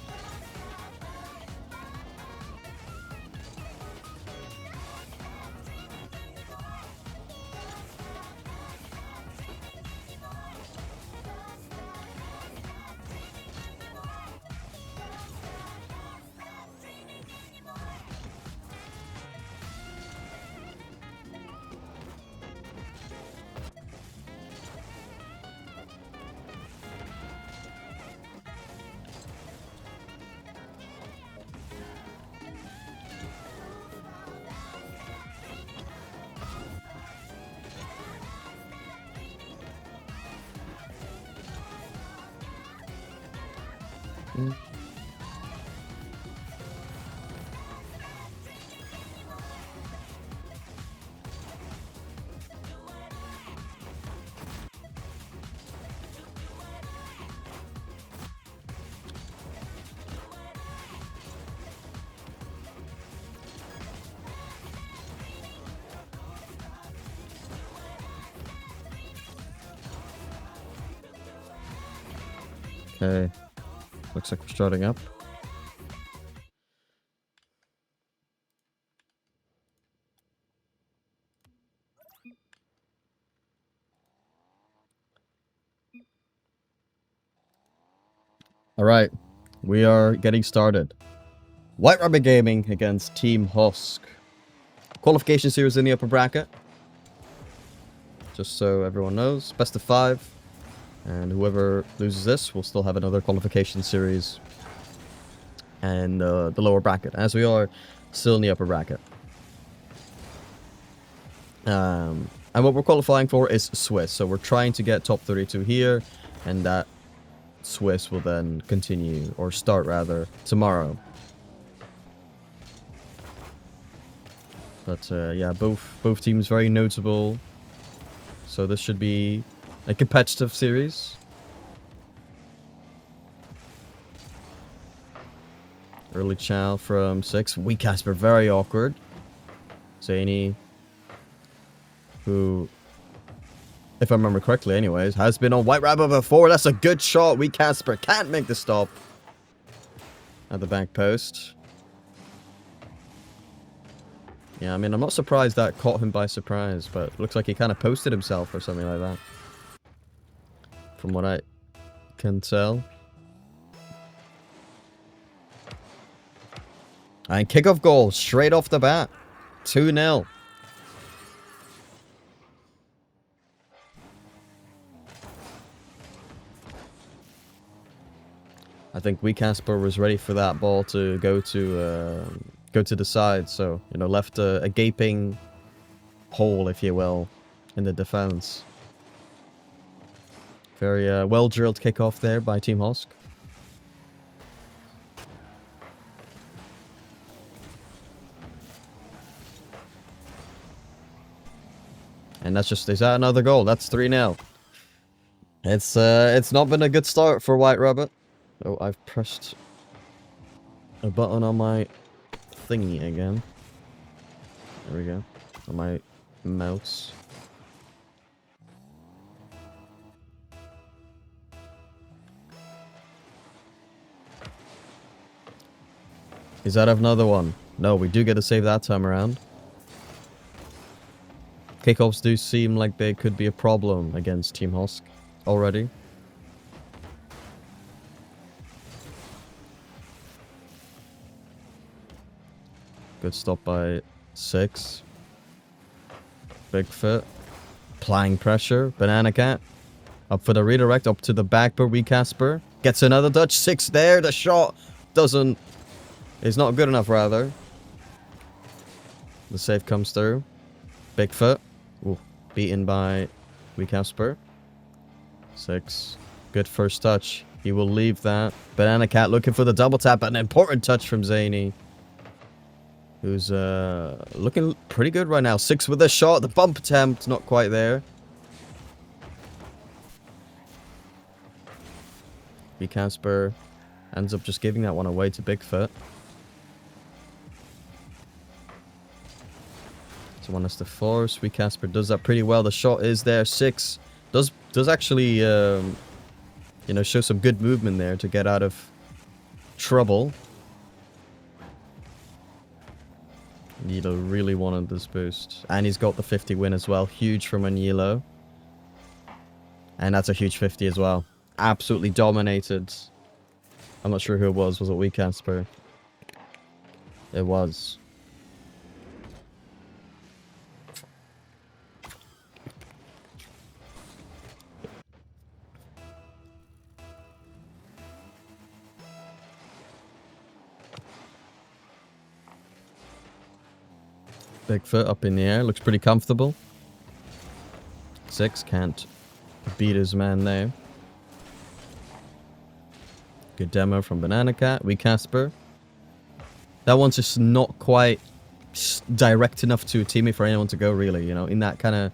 Okay. Looks like we're starting up. Alright. We are getting started. White Rabbit Gaming against Team Husk. Qualification series in the upper bracket. Just so everyone knows. Best of 5. And whoever loses this will still have another qualification series. And the lower bracket. As we are still in the upper bracket. And what we're qualifying for is Swiss. So we're trying to get top 32 here. And that Swiss will then continue, or start rather, tomorrow. But yeah, both teams very notable. So this should be a competitive series. Early chow from 6. Weak Casper, very awkward. Zany, who, if I remember correctly anyways, has been on White Rabbit before. That's a good shot. Weak Casper can't make the stop at the back post. Yeah, I mean, I'm not surprised that caught him by surprise, but looks like he kind of posted himself or something like that. From what I can tell. And kickoff goal straight off the bat. 2-0. I think Wee Casper was ready for that ball to go to the side, so you know, left a gaping hole, if you will, in the defense. Very well drilled kickoff there by Team Husk. And that's just, is that another goal? That's 3-0. It's not been a good start for White Rabbit. Oh, I've pressed a button on my thingy again. There we go. On my mouse. Is that another one? No, we do get a save that time around. Kickoffs do seem like they could be a problem against Team Husk already. Good stop by 6. Bigfoot. Applying pressure. Banana Cat. Up for the redirect. Up to the back per Casper. Gets another touch. 6 there. The shot doesn't... is not good enough, rather. The save comes through. Bigfoot. Ooh, beaten by Casper. 6. Good first touch. He will leave that. Banana Cat looking for the double tap. An important touch from Zany. Who's looking pretty good right now. 6 with a shot. The bump attempt. Not quite there. Casper ends up just giving that one away to Bigfoot. So 1 is to force. Casper does that pretty well. The shot is there. 6 does actually you know, show some good movement there to get out of trouble. Nilo really wanted this boost. And he's got the 50 win as well. Huge from Nilo. And that's a huge 50 as well. Absolutely dominated. I'm not sure who it was. Was it Casper? It was. Bigfoot up in the air. Looks pretty comfortable. 6 can't beat his man there. Good demo from Banana Cat. Casper. That one's just not quite direct enough to a teammate for anyone to go, really. You know, in that kind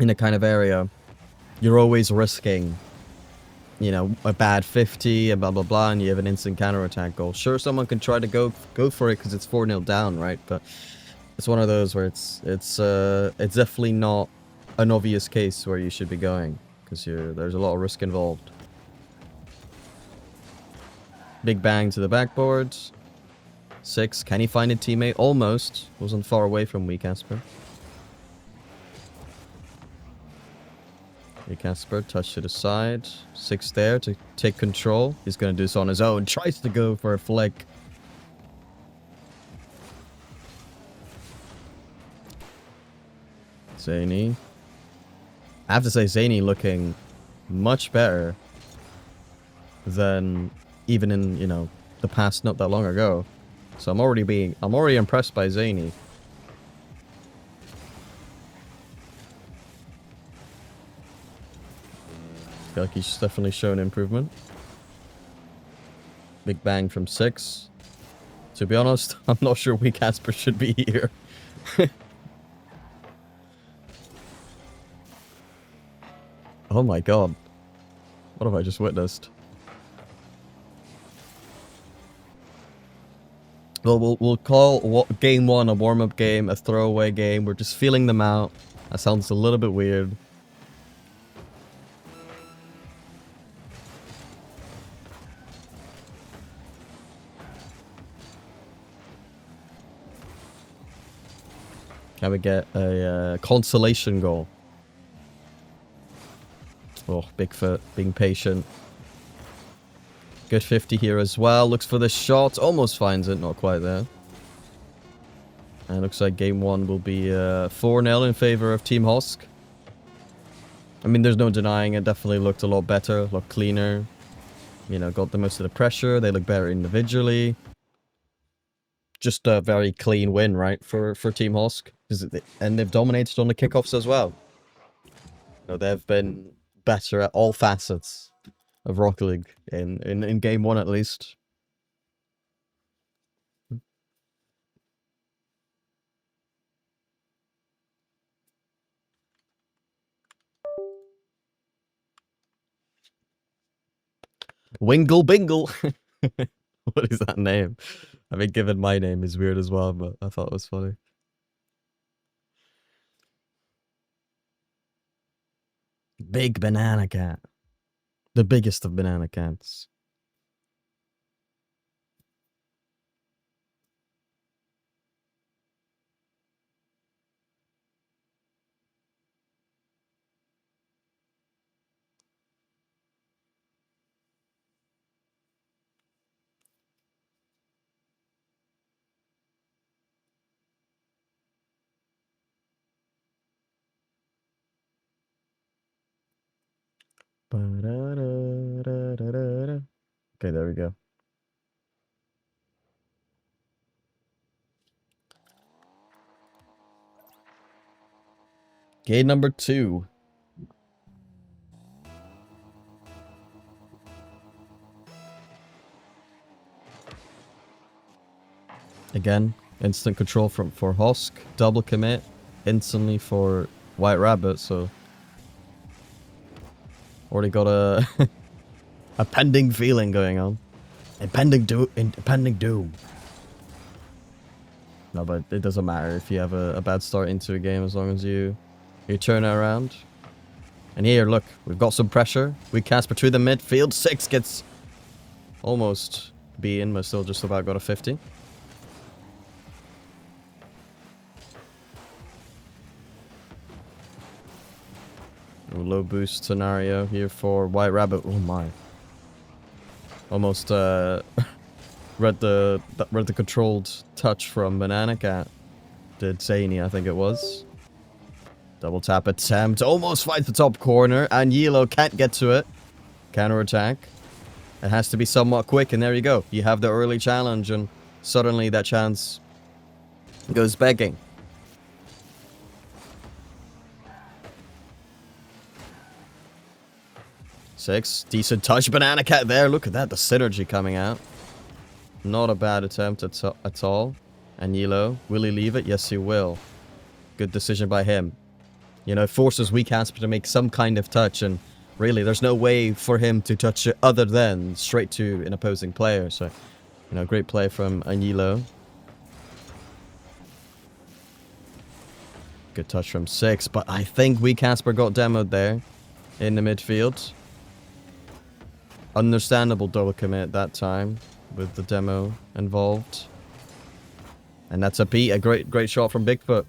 of area, you're always risking, you know, a bad 50 and blah blah blah, and you have an instant counterattack goal. Sure, someone can try to go for it because it's 4-0 down, right? But it's one of those where it's definitely not an obvious case where you should be going, because there's a lot of risk involved. Big bang to the backboard. 6. Can he find a teammate? Almost. Wasn't far away from Casper. Casper, touch to the side. 6 there to take control. He's going to do this on his own. Tries to go for a flick. Zany. I have to say, Zany looking much better than even in, you know, the past not that long ago. So I'm already impressed by Zany. I feel like he's definitely shown improvement. Big bang from 6. To be honest, I'm not sure Casper should be here. Oh my god. What have I just witnessed? Well, we'll call game 1 a warm-up game, a throwaway game. We're just feeling them out. That sounds a little bit weird. Can we get a consolation goal? Oh, Bigfoot being patient. Good 50 here as well. Looks for the shot. Almost finds it. Not quite there. And looks like game 1 will be 4-0 in favor of Team Husk. I mean, there's no denying it. Definitely looked a lot better. A lot cleaner. You know, got the most of the pressure. They look better individually. Just a very clean win, right, for Team Husk. And they've dominated on the kickoffs as well. You know, they've been better at all facets of Rocket League in game 1 at least. Wingle Bingle. What is that name? I mean, given my name is weird as well, but I thought it was funny. Big Banana Cat. The biggest of banana cats. Ba-da-da-da-da-da. Okay, there we go. Game number 2. Again, instant control for Hosk, double commit instantly for White Rabbit, so already got a a pending feeling going on. Impending doom. No, but it doesn't matter if you have a bad start into a game as long as you turn it around. And here, look, we've got some pressure. We Casper to the midfield. 6 gets almost beaten, but still just about got a 50. Low boost scenario here for White Rabbit. Oh my. Almost read the controlled touch from Banana Cat. Did Zany, I think it was. Double tap attempt. Almost finds the top corner. And Yelo can't get to it. Counter attack. It has to be somewhat quick. And there you go. You have the early challenge. And suddenly that chance goes begging. Six. Decent touch. Banana Cat there. Look at that. The synergy coming out. Not a bad attempt at all. And Yelo, will he leave it? Yes, he will. Good decision by him. You know, it forces WeCasper to make some kind of touch, and really, there's no way for him to touch it other than straight to an opposing player. So, you know, great play from Yelo. Good touch from 6, but I think WeCasper got demoed there in the midfield. Understandable double commit that time with the demo involved. And that's a beat, a great shot from Bigfoot.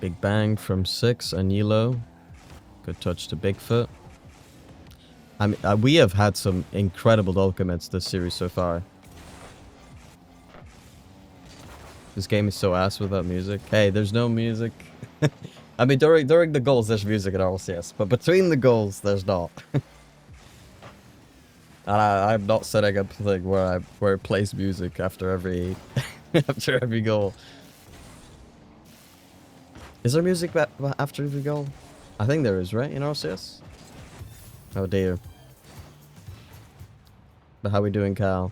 Big bang from 6 and Yelo. Good touch to Bigfoot. I mean, we have had some incredible double commits this series so far. This game is so ass without music. Hey, there's no music. I mean, during the goals, there's music at RLCS, but between the goals, there's not. And I'm not setting up a thing where it plays music after every after every goal. Is there music after every goal? I think there is, right, in RLCS? Oh dear. But how we doing, Cal?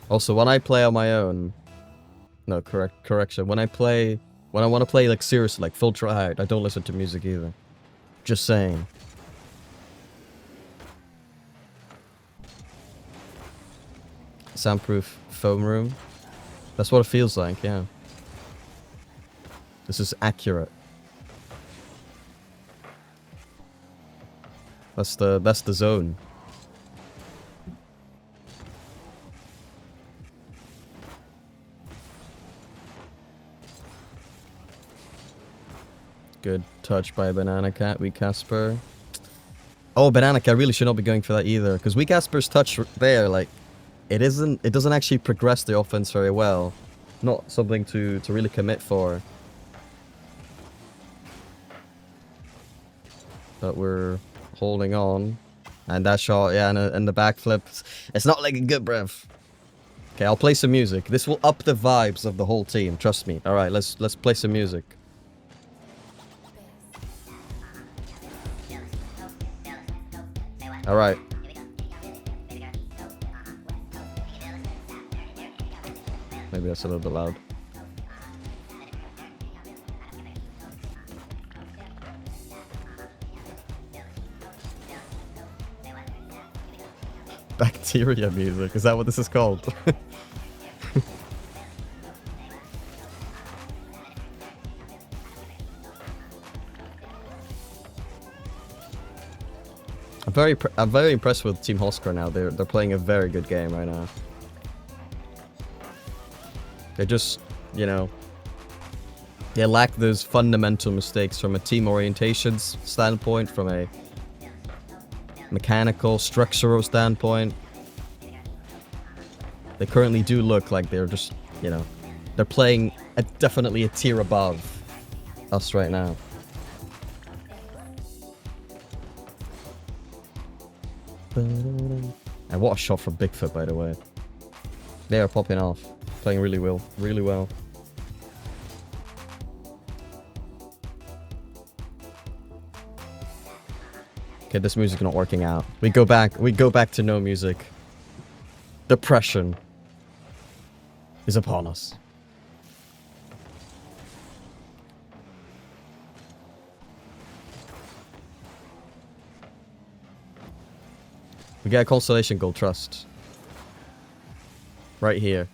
Also, when I play on my own... No, correction. When I want to play, like, seriously, like, full try, I don't listen to music either. Just saying. Soundproof foam room. That's what it feels like, yeah. This is accurate. That's the zone. Good touch by Banana Cat, WeCasper. Oh, Banana Cat really should not be going for that either, because WeCasper's touch there, like, it doesn't actually progress the offense very well. Not something to really commit for. But we're holding on. And that shot, yeah, and the backflip. It's not looking good, bruv. Okay, I'll play some music. This will up the vibes of the whole team, trust me. Alright, let's play some music. Alright. Maybe that's a little bit loud. Bacteria music, is that what this is called? I'm very impressed with Team Husker now. They're playing a very good game right now. They just, you know, they lack those fundamental mistakes from a team orientation standpoint, from a mechanical, structural standpoint. They currently do look like they're just, you know, they're playing definitely a tier above us right now. And what a shot from Bigfoot, by the way. They are popping off. Playing really well. Really well. Okay, this music's not working out. We go back to no music. Depression is upon us. We get a constellation gold, trust. Right here.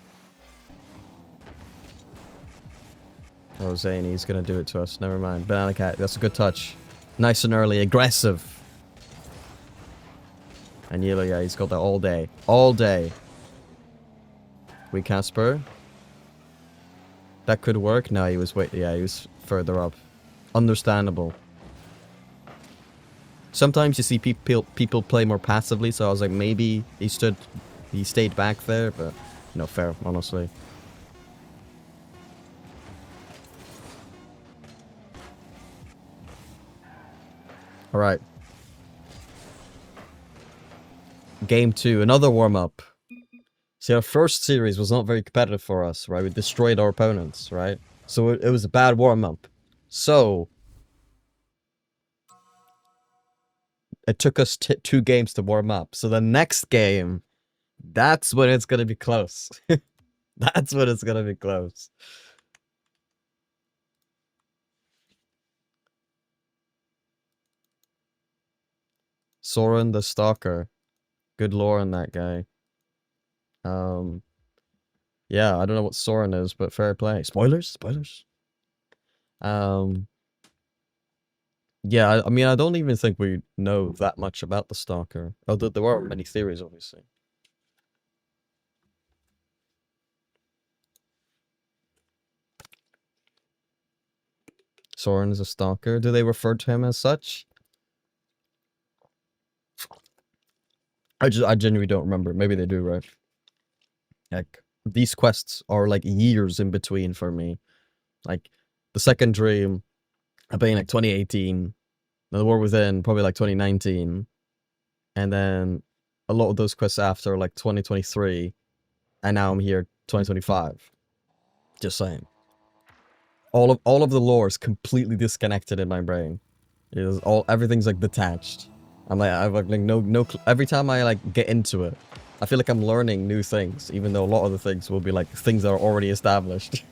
Oh, Zane, he's gonna do it to us. Never mind. Banana Cat, that's a good touch. Nice and early, aggressive. And Yellow, yeah, he's got that all day. All day. We Casper. That could work. No, he was he was further up. Understandable. Sometimes you see people play more passively, so I was like, maybe he stayed back there, but no fair, honestly. All right. Game 2, another warm-up. See, our first series was not very competitive for us, right? We destroyed our opponents, right? So it was a bad warm-up. So it took us 2 games to warm up. So the next game, that's when it's going to be close. That's when it's going to be close. Soren the Stalker. Good lore on that guy. Yeah, I don't know what Soren is, but fair play. Spoilers? Spoilers? Yeah, I mean, I don't even think we know that much about the Stalker. Although there are many theories, obviously. Soren is a Stalker. Do they refer to him as such? I genuinely don't remember. Maybe they do, right? Like, these quests are like years in between for me. Like, the second dream, I've been like 2018. The War Within, probably like 2019. And then a lot of those quests after, like 2023. And now I'm here, 2025. Just saying. All of the lore is completely disconnected in my brain. It is everything's like detached. I've like no every time I like get into it, I feel like I'm learning new things, even though a lot of the things will be like things that are already established.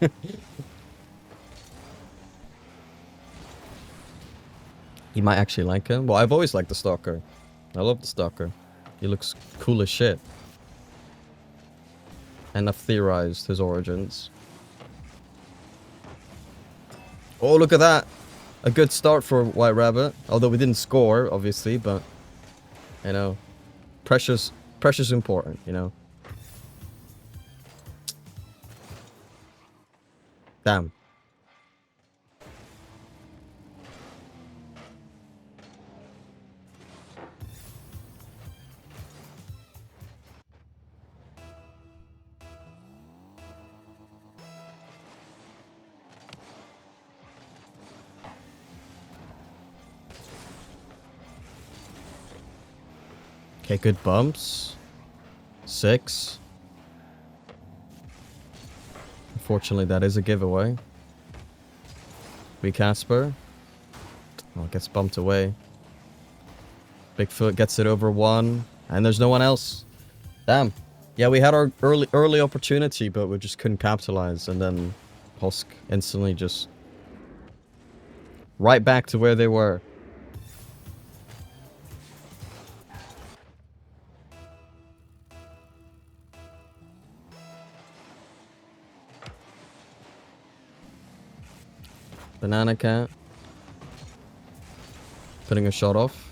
You might actually like him. Well, I've always liked the Stalker. I love the Stalker. He looks cool as shit. And I've theorized his origins. Oh, look at that! A good start for White Rabbit. Although we didn't score, obviously, but you know, pressure's important, you know. Damn. Okay, good bumps. 6. Unfortunately, that is a giveaway. We Casper. Oh, it gets bumped away. Bigfoot gets it over 1. And there's no one else. Damn. Yeah, we had our early opportunity, but we just couldn't capitalize. And then Husk instantly just right back to where they were. Banana Cat. Putting a shot off.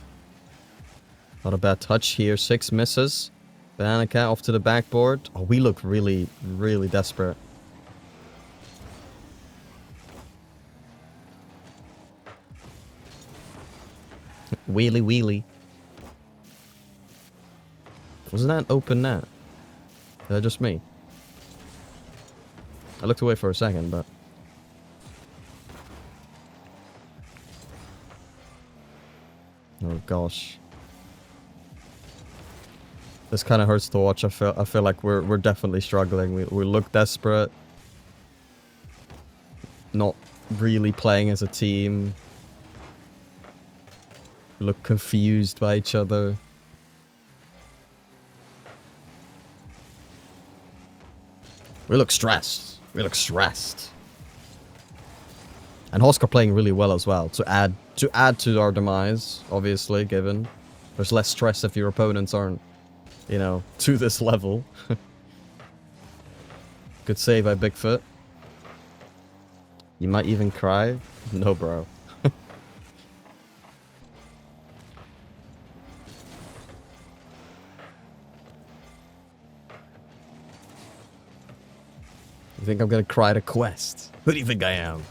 Not a bad touch here. 6 misses. Banana Cat off to the backboard. Oh, we look really, really desperate. Wheelie wheelie. Wasn't that an open net? Is that just me? I looked away for a second, but... Oh gosh. This kind of hurts to watch. I feel like we're definitely struggling. We look desperate. Not really playing as a team. We look confused by each other. We look stressed. We look stressed. And Husk are playing really well as well. To add to our demise, obviously, given there's less stress if your opponents aren't, you know, to this level. Good save by Bigfoot. You might even cry. No, bro. You think I'm gonna cry to Quest? Who do you think I am?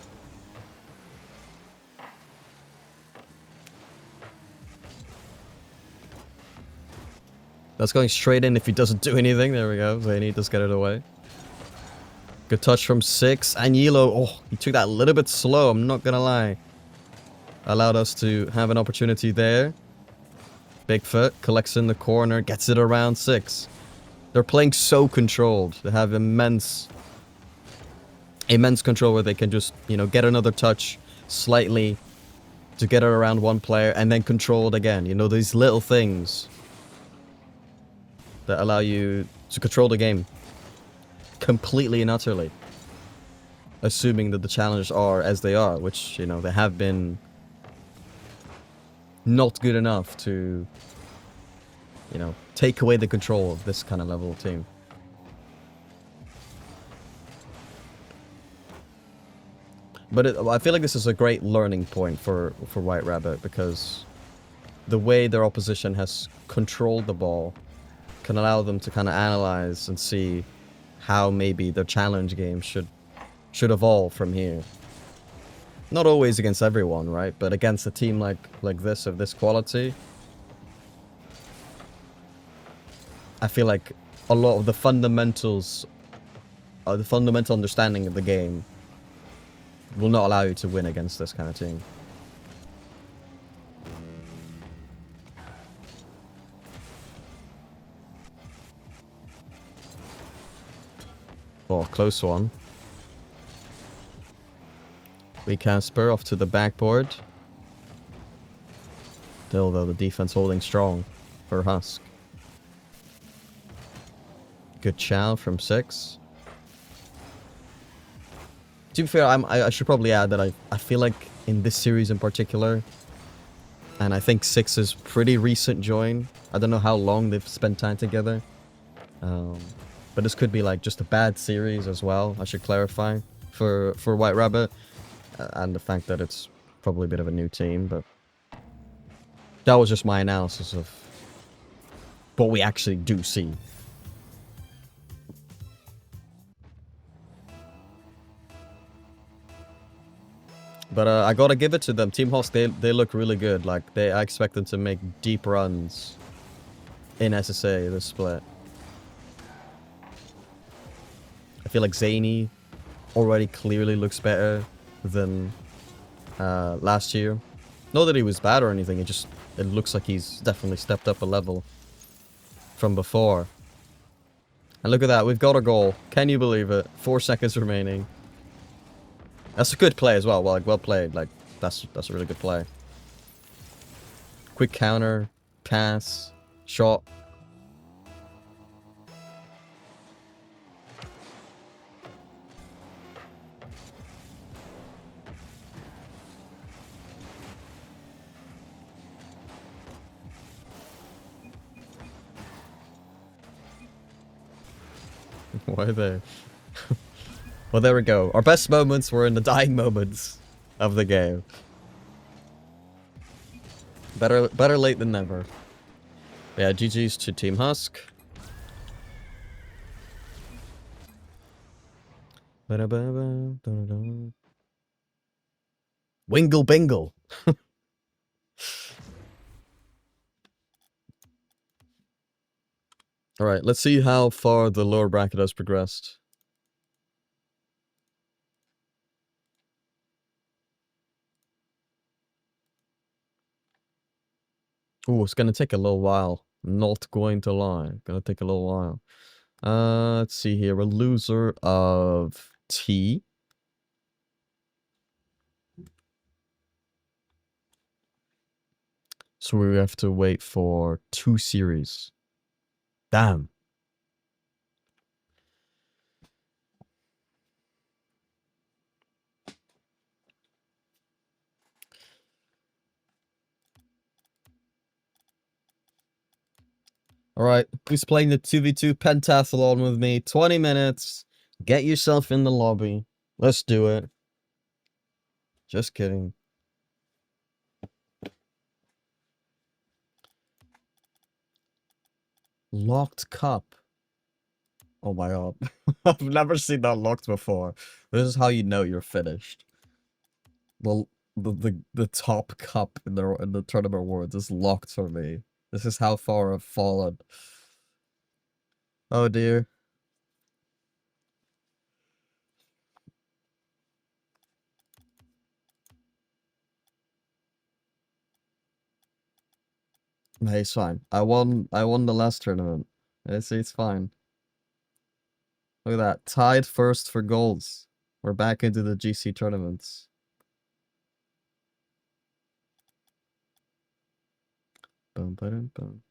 That's going straight in if he doesn't do anything. There we go. Zany does get it away. Good touch from 6. And Yilo, oh, he took that a little bit slow, I'm not gonna lie. Allowed us to have an opportunity there. Bigfoot collects in the corner, gets it around 6. They're playing so controlled. They have immense control where they can just, you know, get another touch slightly to get it around one player and then control it again. You know, these little things that allow you to control the game completely and utterly. Assuming that the challenges are as they are, which, you know, they have been not good enough to, you know, take away the control of this kind of level of team. But I feel like this is a great learning point for White Rabbit, because the way their opposition has controlled the ball can allow them to kind of analyze and see how maybe their challenge game should evolve from here. Not always against everyone, right? But against a team like this, of this quality, I feel like a lot of the fundamentals, the fundamental understanding of the game will not allow you to win against this kind of team. Oh, close one. We Casper off to the backboard. Still, though, the defense holding strong for Husk. Good chow from 6. To be fair, I should probably add that I feel like in this series in particular, and I think 6's pretty recent join. I don't know how long they've spent time together. But this could be like just a bad series as well, I should clarify, for White Rabbit. And the fact that it's probably a bit of a new team, but that was just my analysis of what we actually do see. But I gotta give it to them. Team Host, they look really good. Like, I expect them to make deep runs in SSA this split. I feel like Zany already clearly looks better than last year. Not that he was bad or anything, it looks like he's definitely stepped up a level from before. And look at that, we've got a goal. Can you believe it? 4 seconds remaining. That's a good play as well. Well, like, well played. Like, that's a really good play. Quick counter, pass, shot. Why there? Well, there we go. Our best moments were in the dying moments of the game. Better late than never. Yeah, GG's to Team Husk. Wingle bingle. Alright, let's see how far the lower bracket has progressed. Ooh, it's gonna take a little while. Not going to lie. Gonna take a little while. Let's see here. A loser of T. So we have to wait for 2 series. Damn. Alright, who's playing the 2v2 pentathlon with me? 20 minutes. Get yourself in the lobby. Let's do it. Just kidding. Locked cup. Oh my god. I've never seen that locked before. This is how you know you're finished. Well, the top cup in the tournament awards is locked for me. This is how far I've fallen. Oh dear. Hey, it's fine. I won the last tournament. It's fine. Look at that. Tied first for golds. We're back into the GC tournaments. Boom, boom, boom.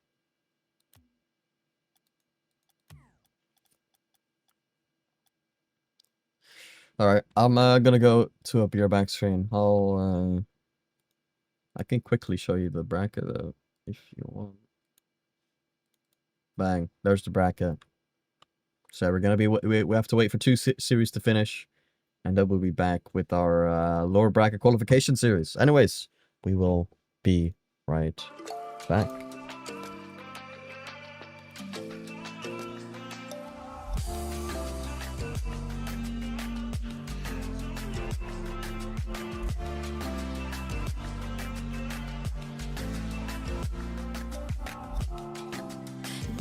Alright, I'm gonna go to a beer back screen. I can quickly show you the bracket though, if you want. Bang, there's the bracket. So we're gonna be we have to wait for 2 series to finish, and then we'll be back with our lower bracket qualification series. Anyways, we will be right back.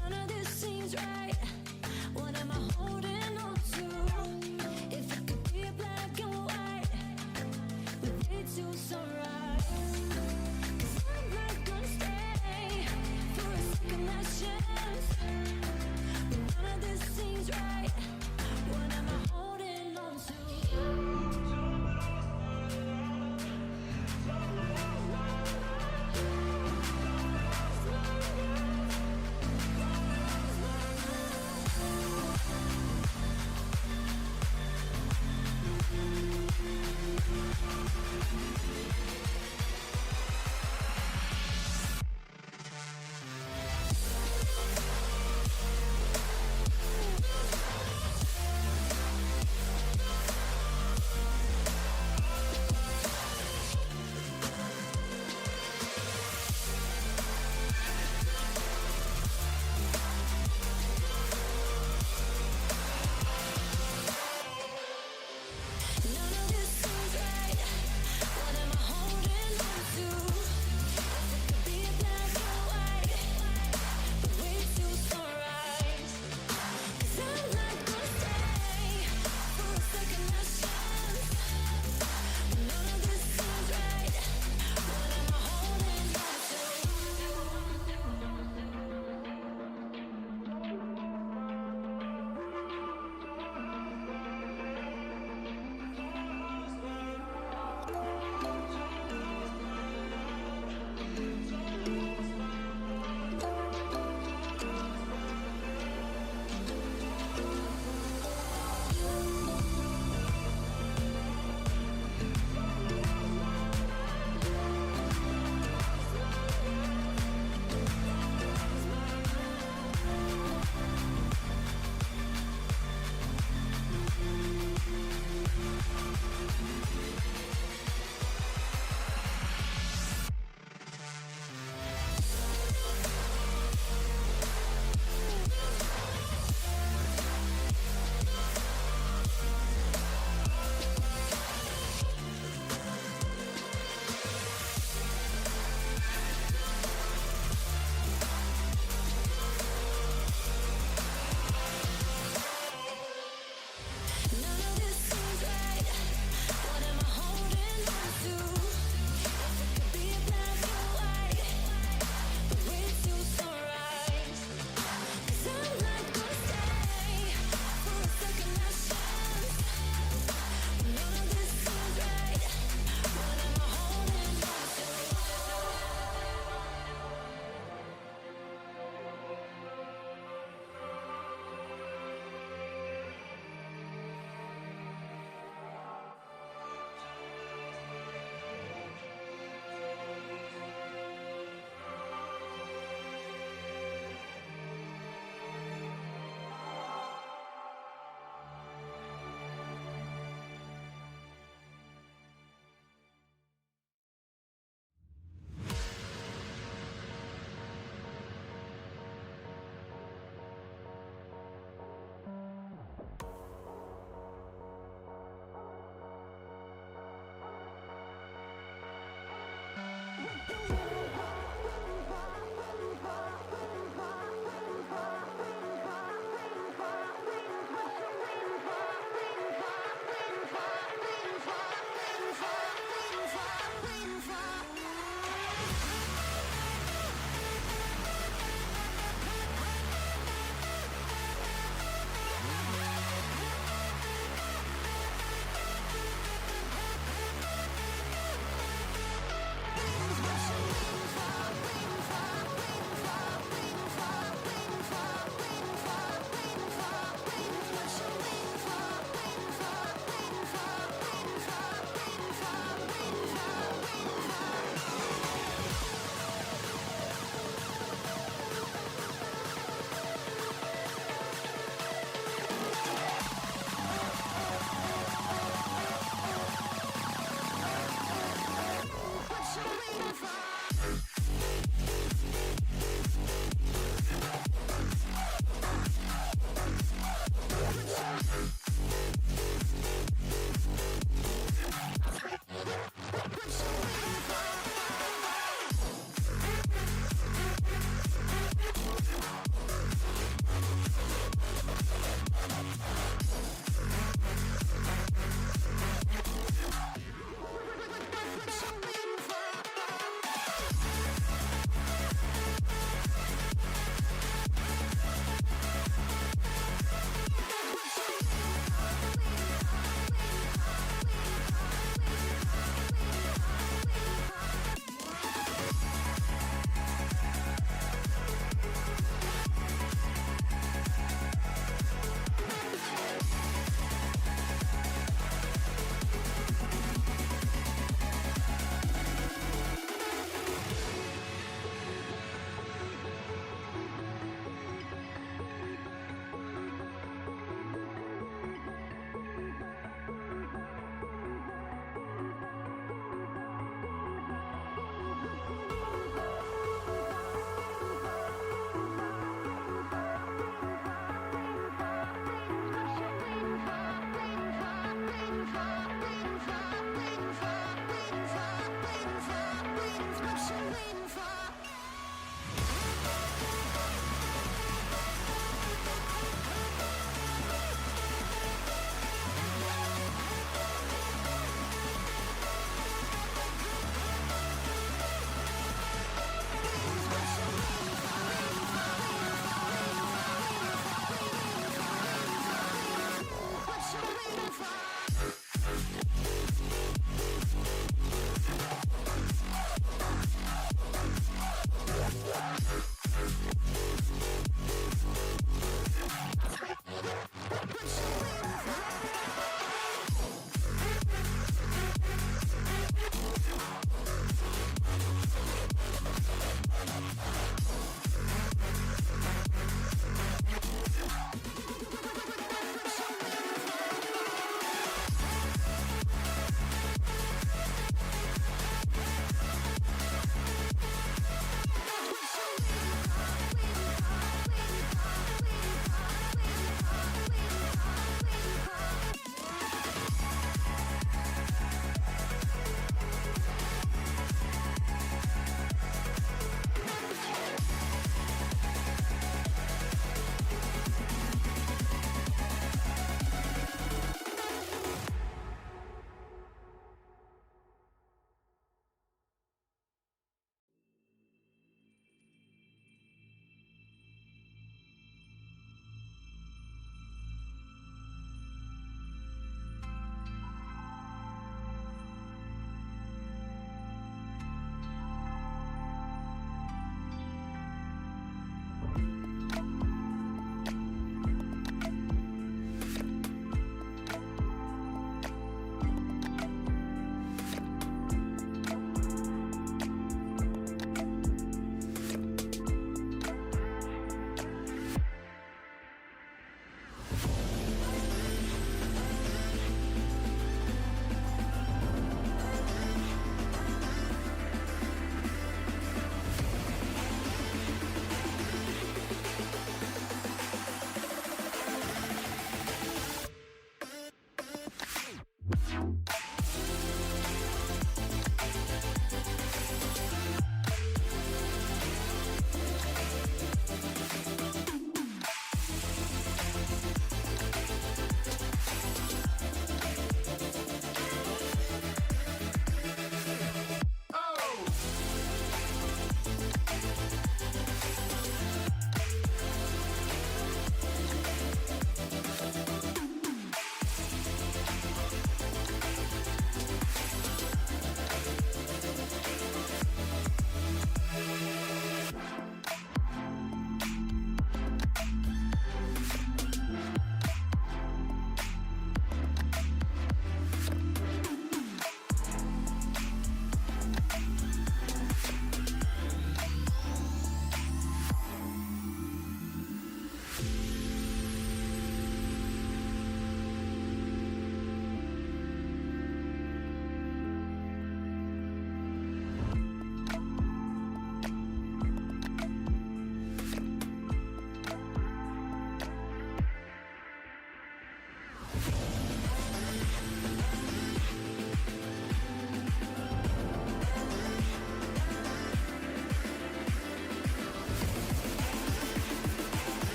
None of this seems right. What am I holding on to? If it could be black and white, we fade to sunrise. 'Cause I'm not gonna stay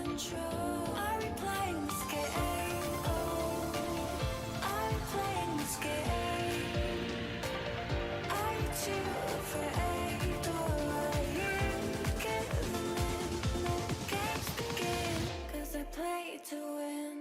control. Are we playing this game? Oh, are we playing this game? Are you too afraid, or are you giving in? Let the games begin, 'cause I play to win.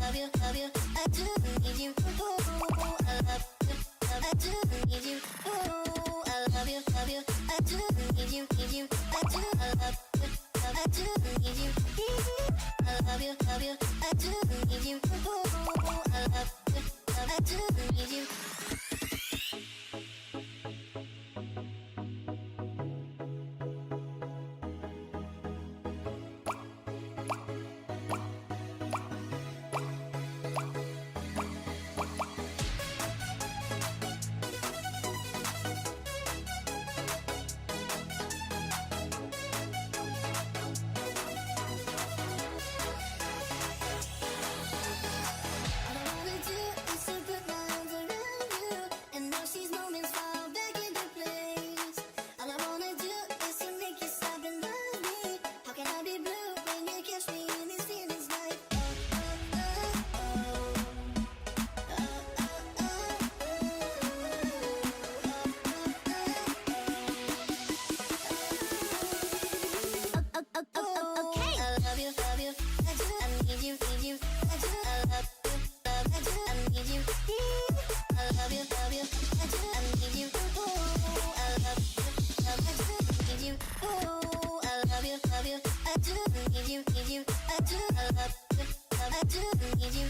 love you, love you. I do need you. Ooh, I love you, I do need you. Ooh, I love you, love you. I do need you, need you. I do, I love you, I do need you. I love you, love you. I do need you. Ooh, I love you, I do need you. All I wanna do is to put my arms around you, and now these moments fall back into place. All I wanna do is to make you stop and love me. How can I be blue when you catch me in these feelings like okay. I love you, love you. I do, I need you, need you. I do, I love you, love. I do, I need you. I love you, love you. I do, I need you. Ooh, I love you, love. I do, need you. Ooh, I love you, love you. I do, need you, need you. I do, I love you, love. I do, need you.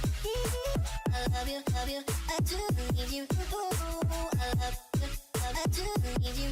I love you, love you. I do, need you. Ooh, I love you, love. I do, need you.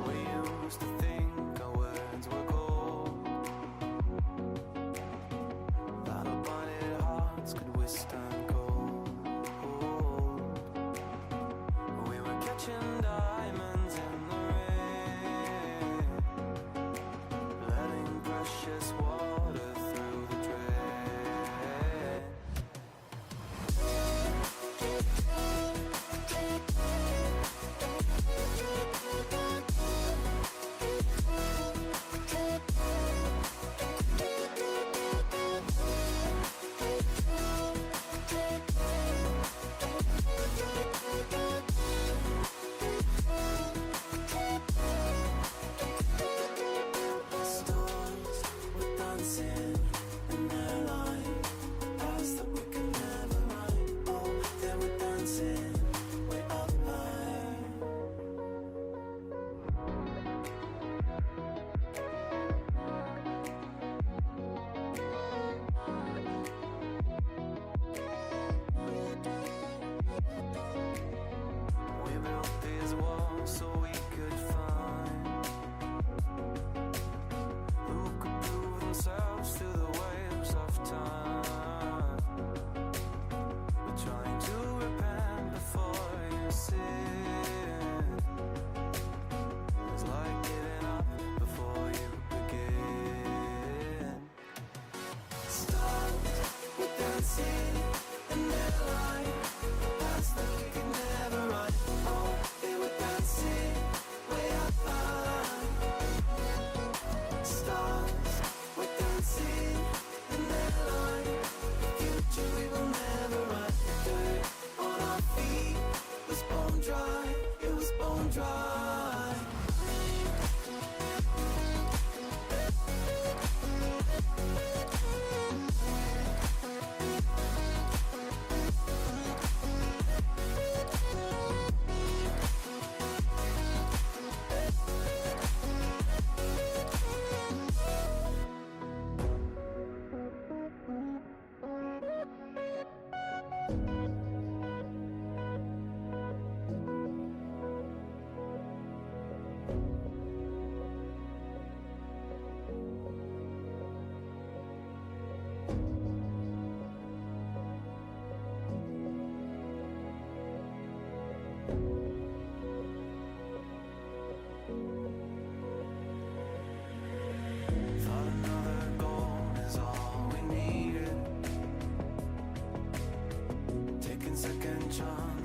We used to think our words were gold, that our blinded hearts could withstand cold. We were catching diamonds in the rain, letting precious water through the drain. Stars were dancing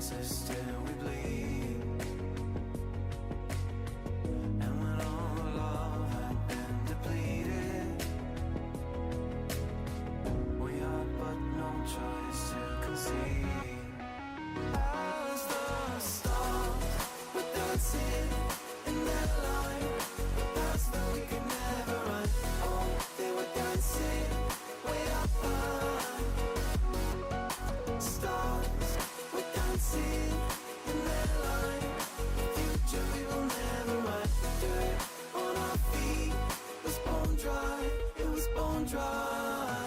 chances till we bleed. And when all love had been depleted, we had but no choice to concede. As the stars were dancing in their line, as though we could never run. Oh, they were dancing way up high. Stars were dancing in their line. Future we will never run. Dirt on our feet was bone dry. It was bone dry.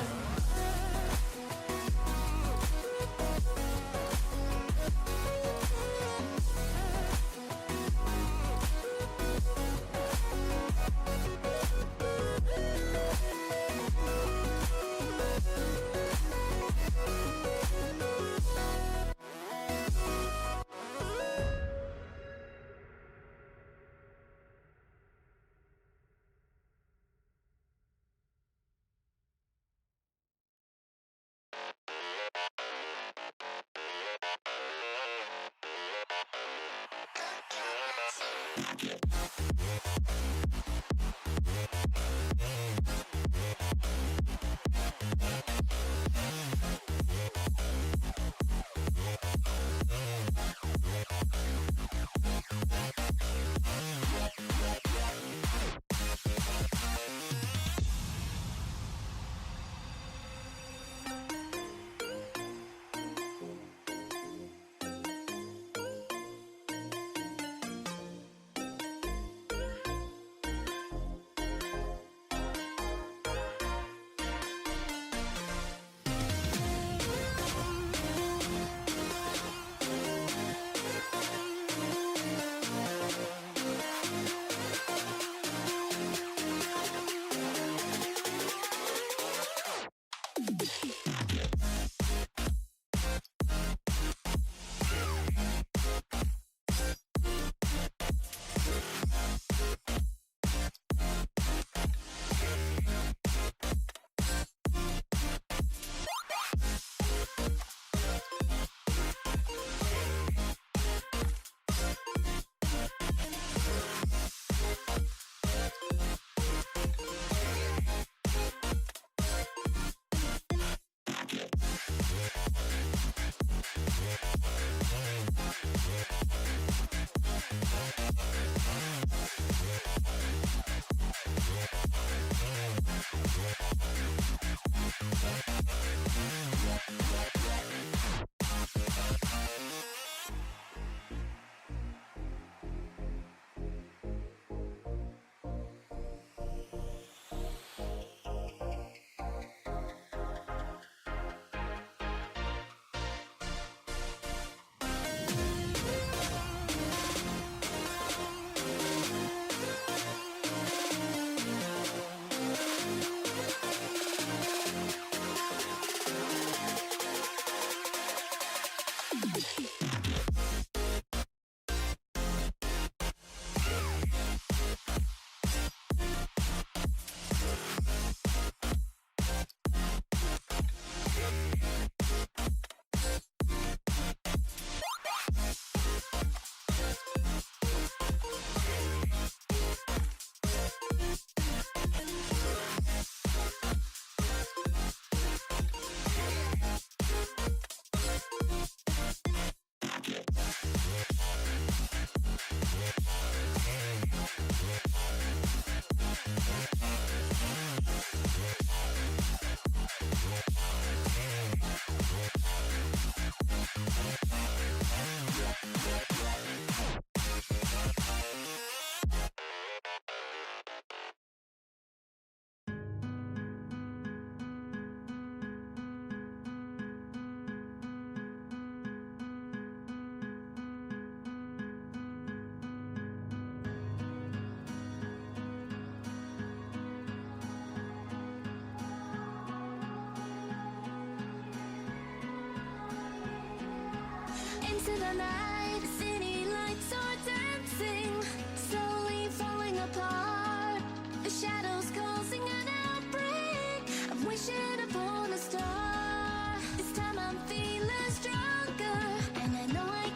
Into the night, city lights are dancing, slowly falling apart. The shadows causing an outbreak. I'm wishing upon a star. This time I'm feeling stronger, and I know I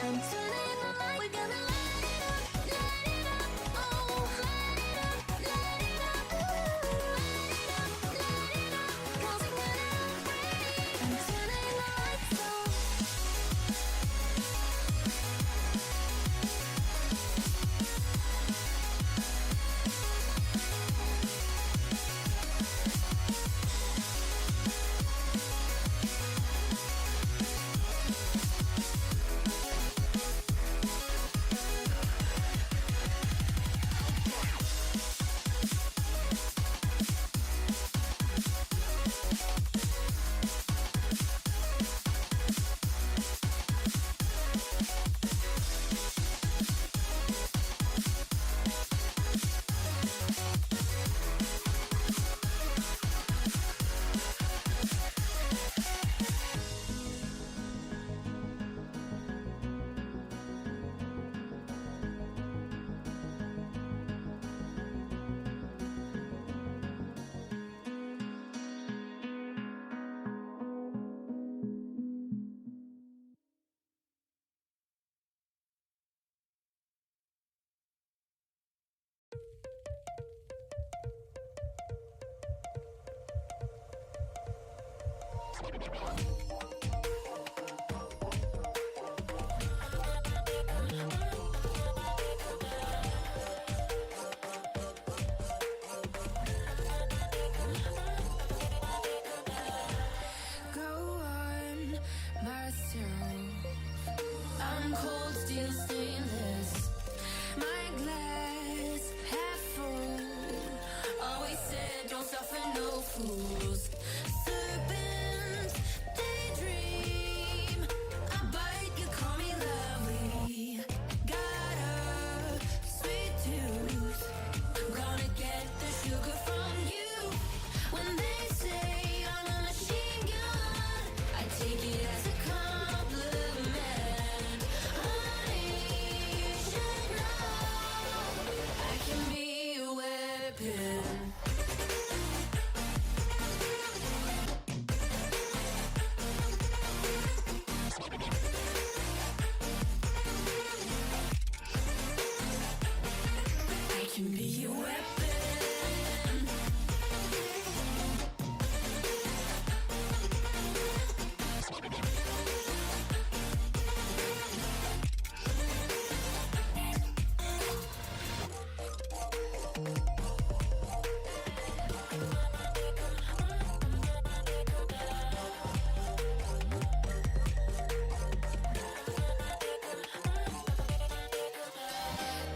I'm turning the light. We're gonna light it up, oh, light it up, ooh, light it up, cause we're gonna upgrade. I'm turning the lights on. Go on myself. I'm cold steel stainless. My glass half full. Always said don't suffer no fools. Serpent, daydream. I bite, you call me lovely. Got a sweet tooth. Gonna get the sugar from you. When they say I'm a machine gun, I take it as a compliment. Honey, you should know I can be a weapon. I can be a weapon.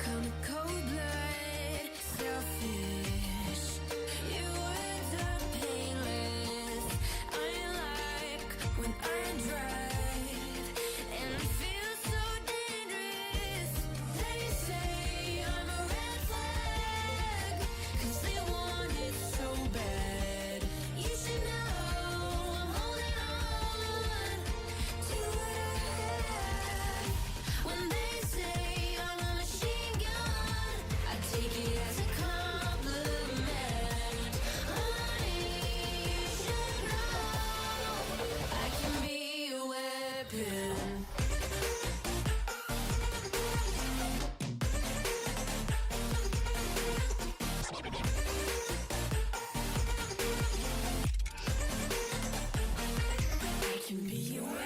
Come cold blood, selfish. Your words are painless. I like when I drive and feel so dangerous. They say I'm a red flag, cause they want it so bad. You should know I'm holding on to what I have. When they say I'm a machine gun, I take it as a compliment. Honey, you should know I can be a weapon. I can be a weapon.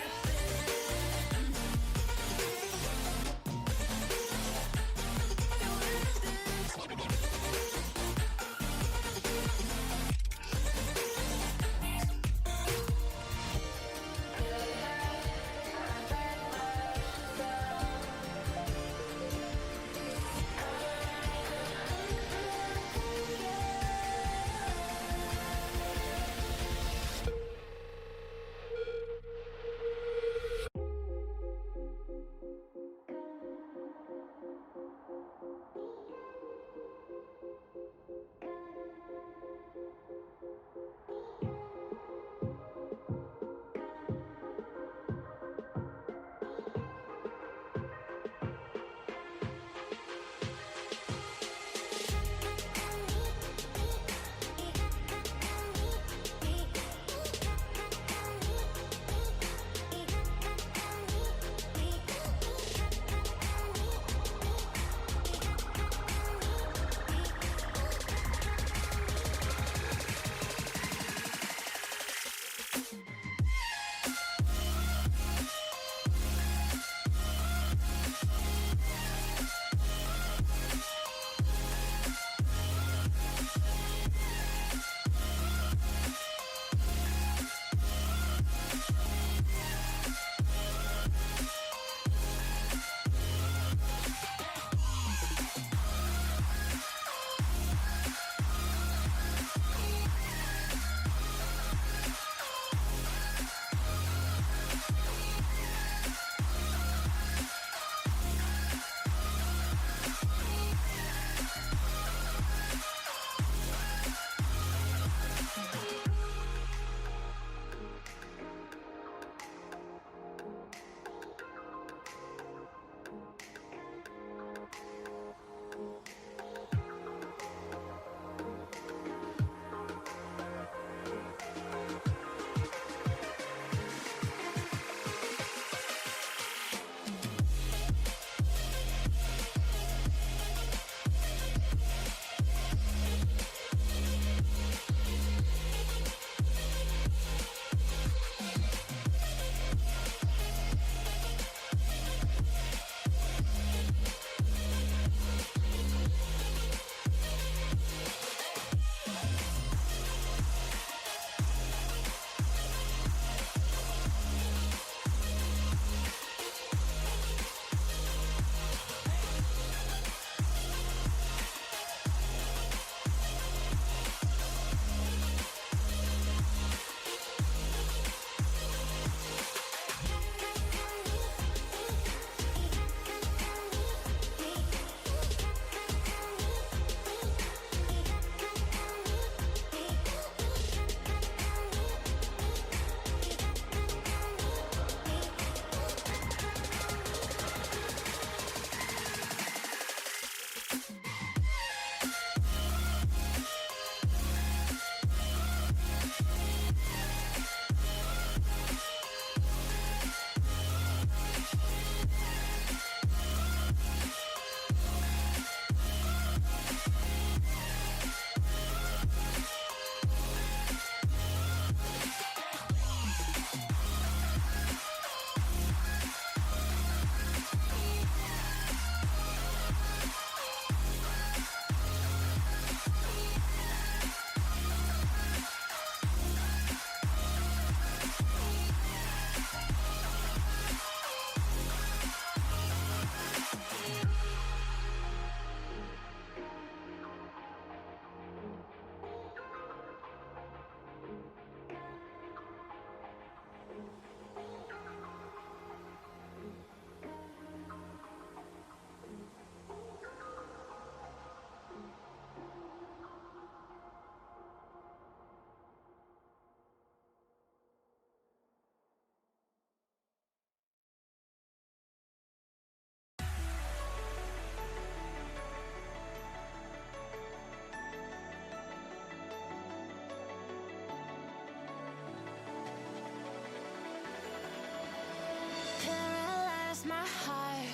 breaks my heart.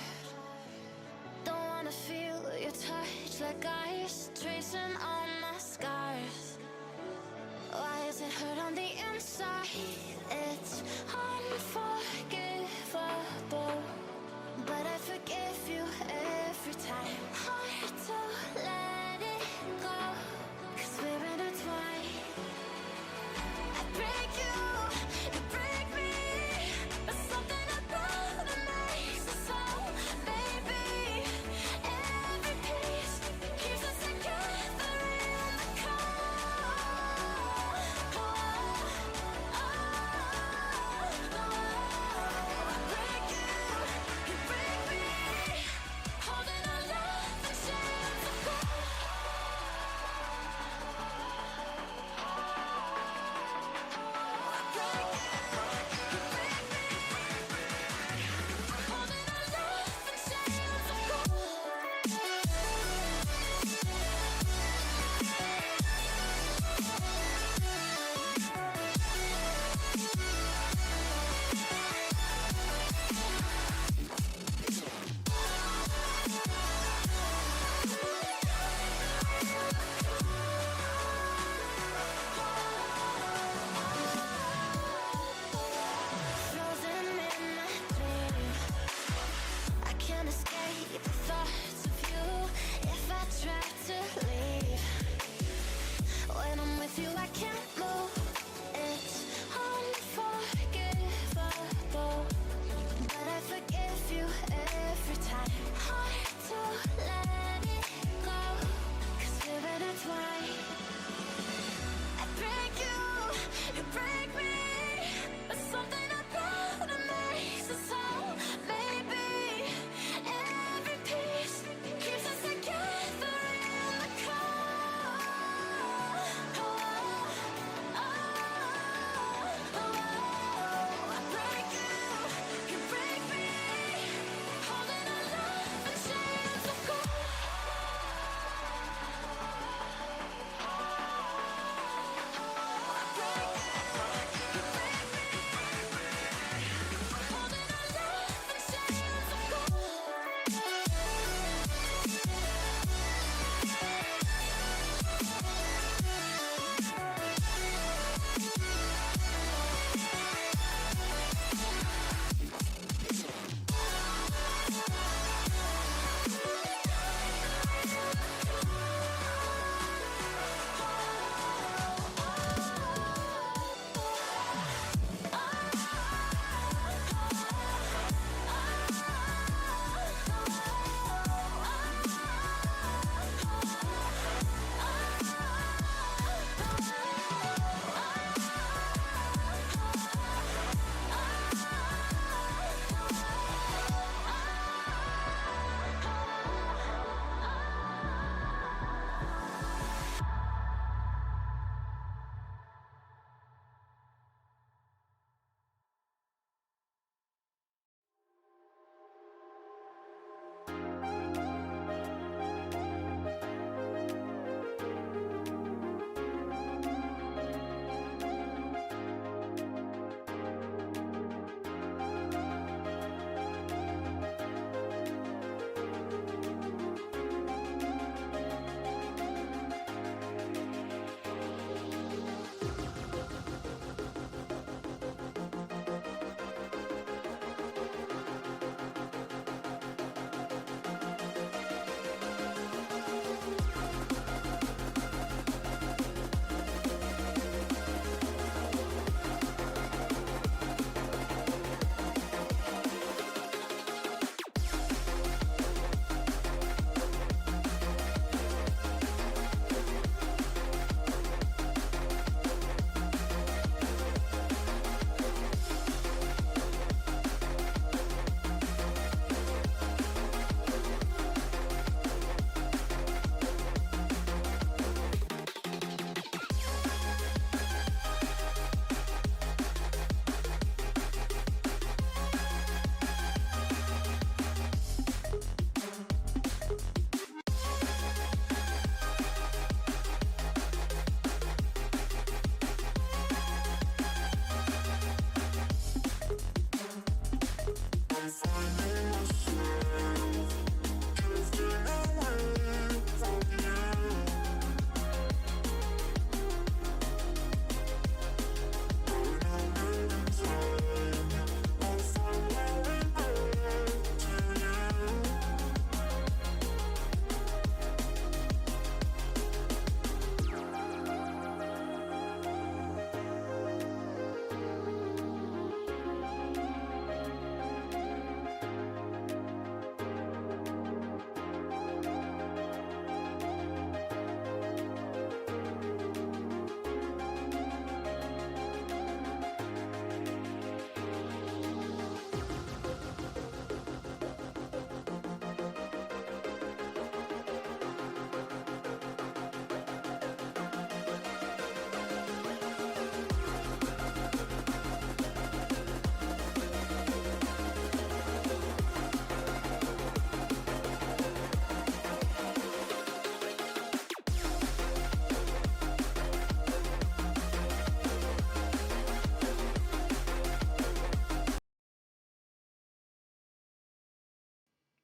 Don't wanna feel your touch like ice, tracing all my scars. Why is it hurt on the inside? It's unforgivable, but I forgive you every time. Hard to let it go, 'cause we're intertwined. I break you, you break me, but something about it makes us so. Baby, every piece keeps us together in the cold. I break you break me, holding our love in chains of gold. I break you break me, holding our love in chains of frozen in my dream. I can't escape the thoughts of you. If I try to leave, when I'm with you I can't move. It's unforgivable, but I forgive you every time. Hard to let it go, 'cause we're intertwined. I break you, you break me, but something about it makes us whole. Maybe every piece keeps us together in the cold. I break you break me, holding our love in chains of gold. I break you.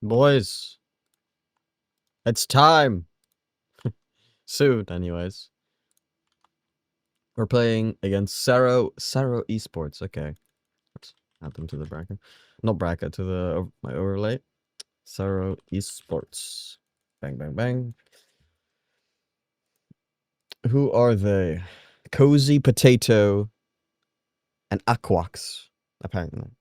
Boys, it's time. Soon, anyways. We're playing against Saro Esports. Okay. Let's add them to the bracket. Not bracket, to the my overlay. Saro Esports. Bang, bang, bang. Who are they? Cozy Potato and Aquax, apparently.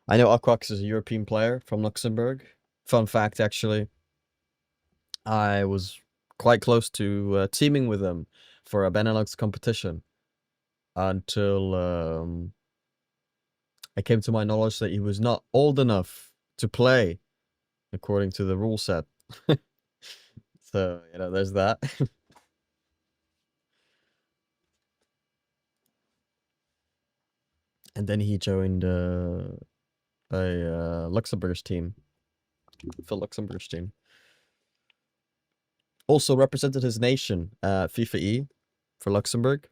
I know Aquax is a European player from Luxembourg. Fun fact, actually. I was quite close to teaming with him for a Benelux competition until I came to my knowledge that he was not old enough to play according to the rule set. So, you know, there's that. And then he joined a Luxembourg team. For Luxembourg team. Also represented his nation at FIFA E for Luxembourg.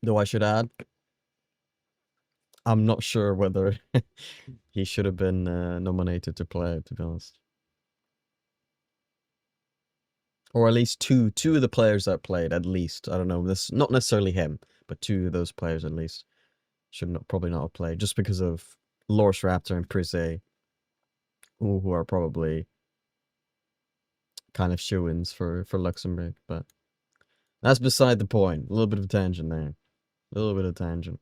Though I should add, I'm not sure whether he should have been nominated to play, to be honest. Or at least two of the players that played, at least. I don't know, this not necessarily him, but two of those players at least should probably not have played, just because of Lors Raptor and Prise, who are probably kind of shoo-ins for Luxembourg, but that's beside the point. A little bit of a tangent there. A little bit of tangent.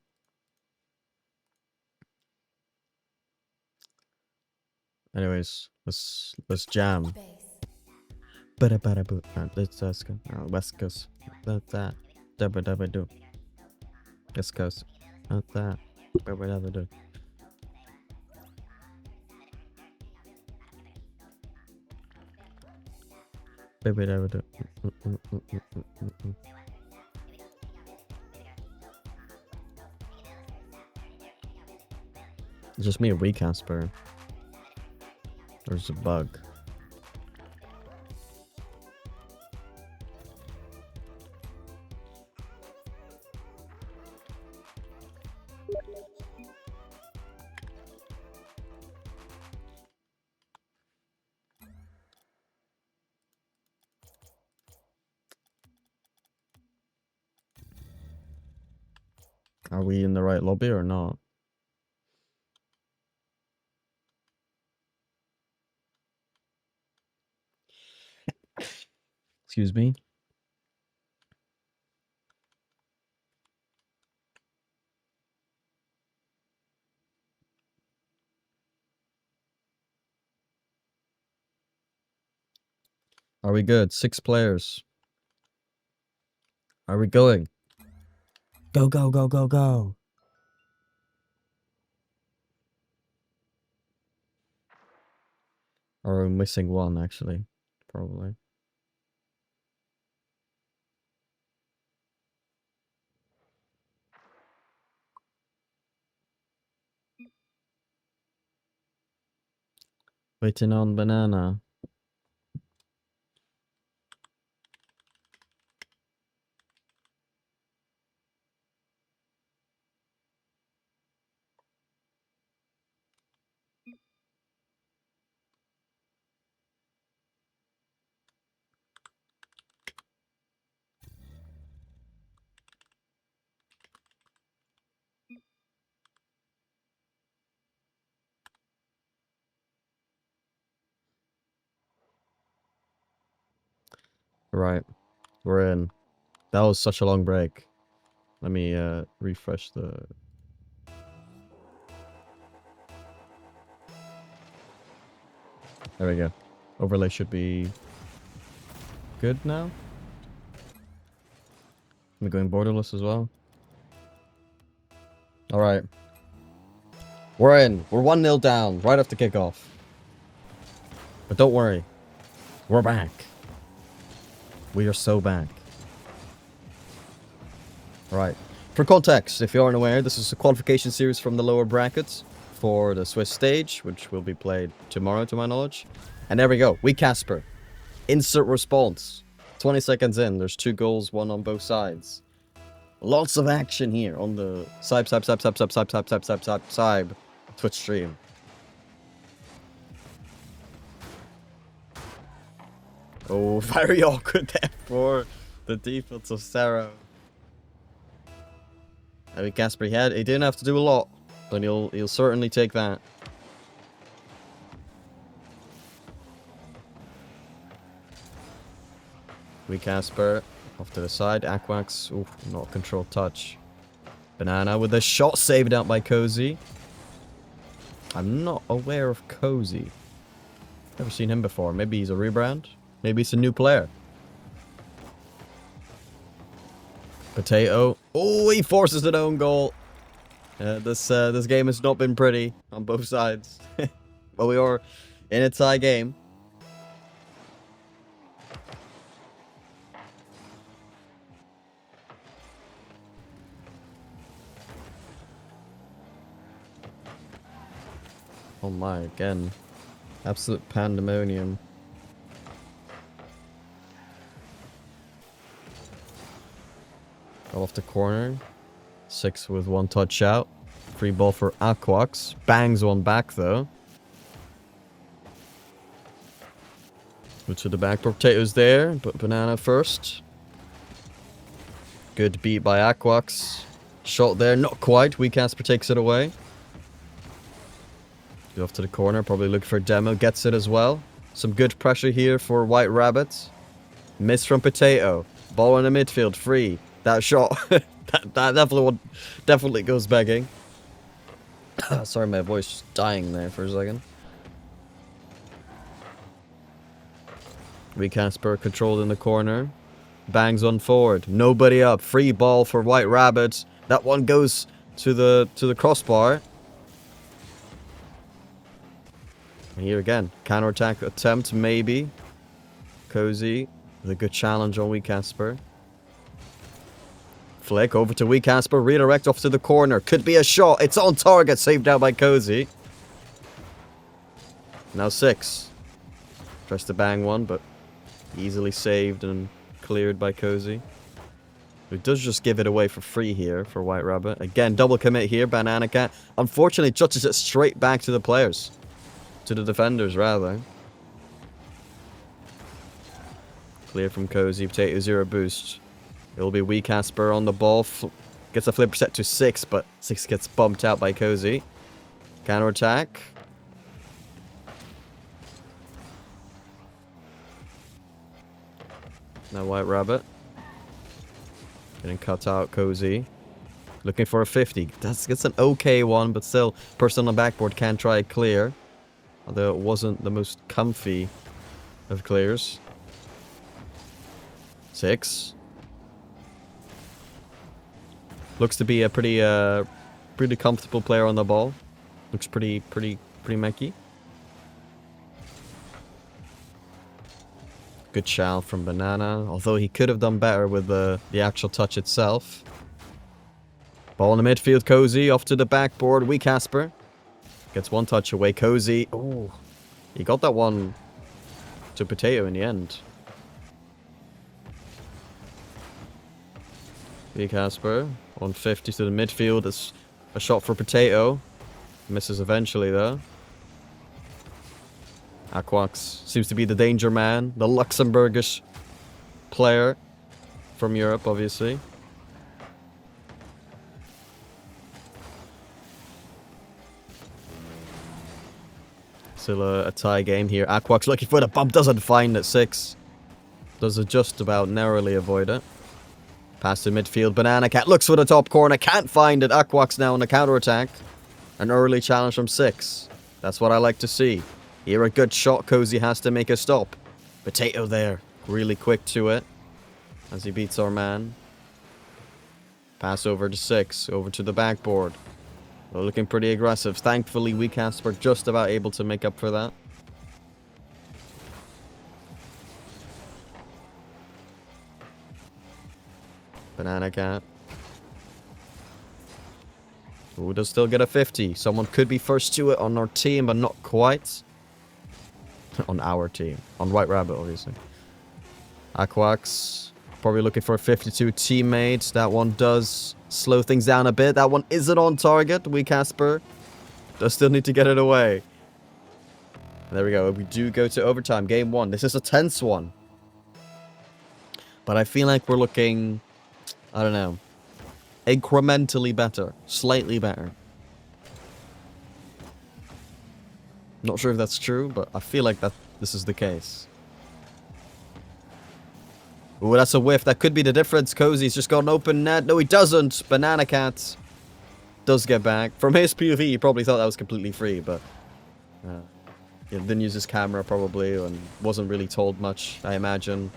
Anyways, let's jam. Let's go. West Coast. That's that. Dabba dabba do. West Coast. That's that. Dabba dabba do. Dabba dabba do. Just me a weak Casper. There's a bug. Are we in the right lobby or not? Excuse me. Are we good? 6 players. Are we going? Go, go, go, go, go. Or are we missing one, actually? Probably. Waiting on banana. Right. We're in. That was such a long break. Let me refresh the... There we go. Overlay should be good now. I'm going borderless as well. Alright. We're in. We're 1-0 down right after kickoff. But don't worry. We're back. We are so back. Right. For context, if you aren't aware, this is a qualification series from the lower brackets for the Swiss stage, which will be played tomorrow, to my knowledge. And there we go. We Casper. Insert response. 20 seconds in. There's 2 goals, 1 on both sides. Lots of action here on the side. Twitch stream. Oh, very awkward there for the defense of Sarah. I mean, Casper, he didn't have to do a lot, but he'll certainly take that. We Casper off to the side. Aquax, ooh, not controlled touch. Banana with a shot saved out by Cozy. I'm not aware of Cozy. Never seen him before. Maybe he's a rebrand. Maybe it's a new player. Potato. Oh, he forces an own goal. This game has not been pretty on both sides. But we are in a tie game. Oh my, again. Absolute pandemonium. Off the corner. 6 with 1 touch out. Free ball for Aquax. Bangs one back though. Go to the back. Potatoes there, but Banana first. Good beat by Aquax. Shot there, not quite. Casper takes it away. Go off to the corner, probably looking for Demo. Gets it as well. Some good pressure here for White Rabbit. Miss from Potato. Ball in the midfield, free. That shot, that definitely goes begging. Sorry, my voice just dying there for a second. Casper controlled in the corner. Bangs on forward. Nobody up. Free ball for White Rabbit. That one goes to the crossbar. Here again, counter-attack attempt, maybe. Cozy with a good challenge on Casper. Flick over to Casper, redirect off to the corner. Could be a shot. It's on target, saved out by Cozy. Now 6. Tries to bang one, but easily saved and cleared by Cozy. Who does just give it away for free here for White Rabbit. Again, double commit here, Banana Cat. Unfortunately, judges it straight back to the players. To the defenders, rather. Clear from Cozy. Potato 0 boost. It'll be Casper on the ball. Gets a flip set to 6, but 6 gets bumped out by Cozy. Counter attack. Now White Rabbit. Getting cut out, Cozy. Looking for a 50. That's an okay one, but still, person on the backboard can try a clear. Although it wasn't the most comfy of clears. 6. Looks to be a pretty comfortable player on the ball. Looks pretty mechie. Good shout from Banana, although he could have done better with the actual touch itself. Ball in the midfield, Cozy off to the backboard. Casper gets 1 touch away. Cozy, oh, he got that one to Potato in the end. Casper. 150 to the midfield. It's a shot for Potato. Misses eventually, though. Aquax seems to be the danger man. The Luxembourgish player from Europe, obviously. Still a tie game here. Aquax looking for the bump. Doesn't find it. 6. Does it just about narrowly avoid it. Pass to midfield. Banana Cat looks for the top corner. Can't find it. Aquax now on the counter-attack. An early challenge from 6. That's what I like to see. Here a good shot. Cozy has to make a stop. Potato there. Really quick to it. As he beats our man. Pass over to 6. Over to the backboard. They're looking pretty aggressive. Thankfully, Casper just about able to make up for that. Banana Cat. Ooh, does still get a 50. Someone could be first to it on our team, but not quite. On our team. On White Rabbit, obviously. Aquax. Probably looking for a 52 teammate. That one does slow things down a bit. That one isn't on target. Casper I still need to get it away. There we go. We do go to overtime. Game 1. This is a tense one. But I feel like we're looking, I don't know, incrementally better. Slightly better. Not sure if that's true, but I feel like that this is the case. Ooh, that's a whiff. That could be the difference. Cozy's just got an open net. No, he doesn't. Banana Cat does get back. From his POV, he probably thought that was completely free, but didn't use his camera probably and wasn't really told much, I imagine.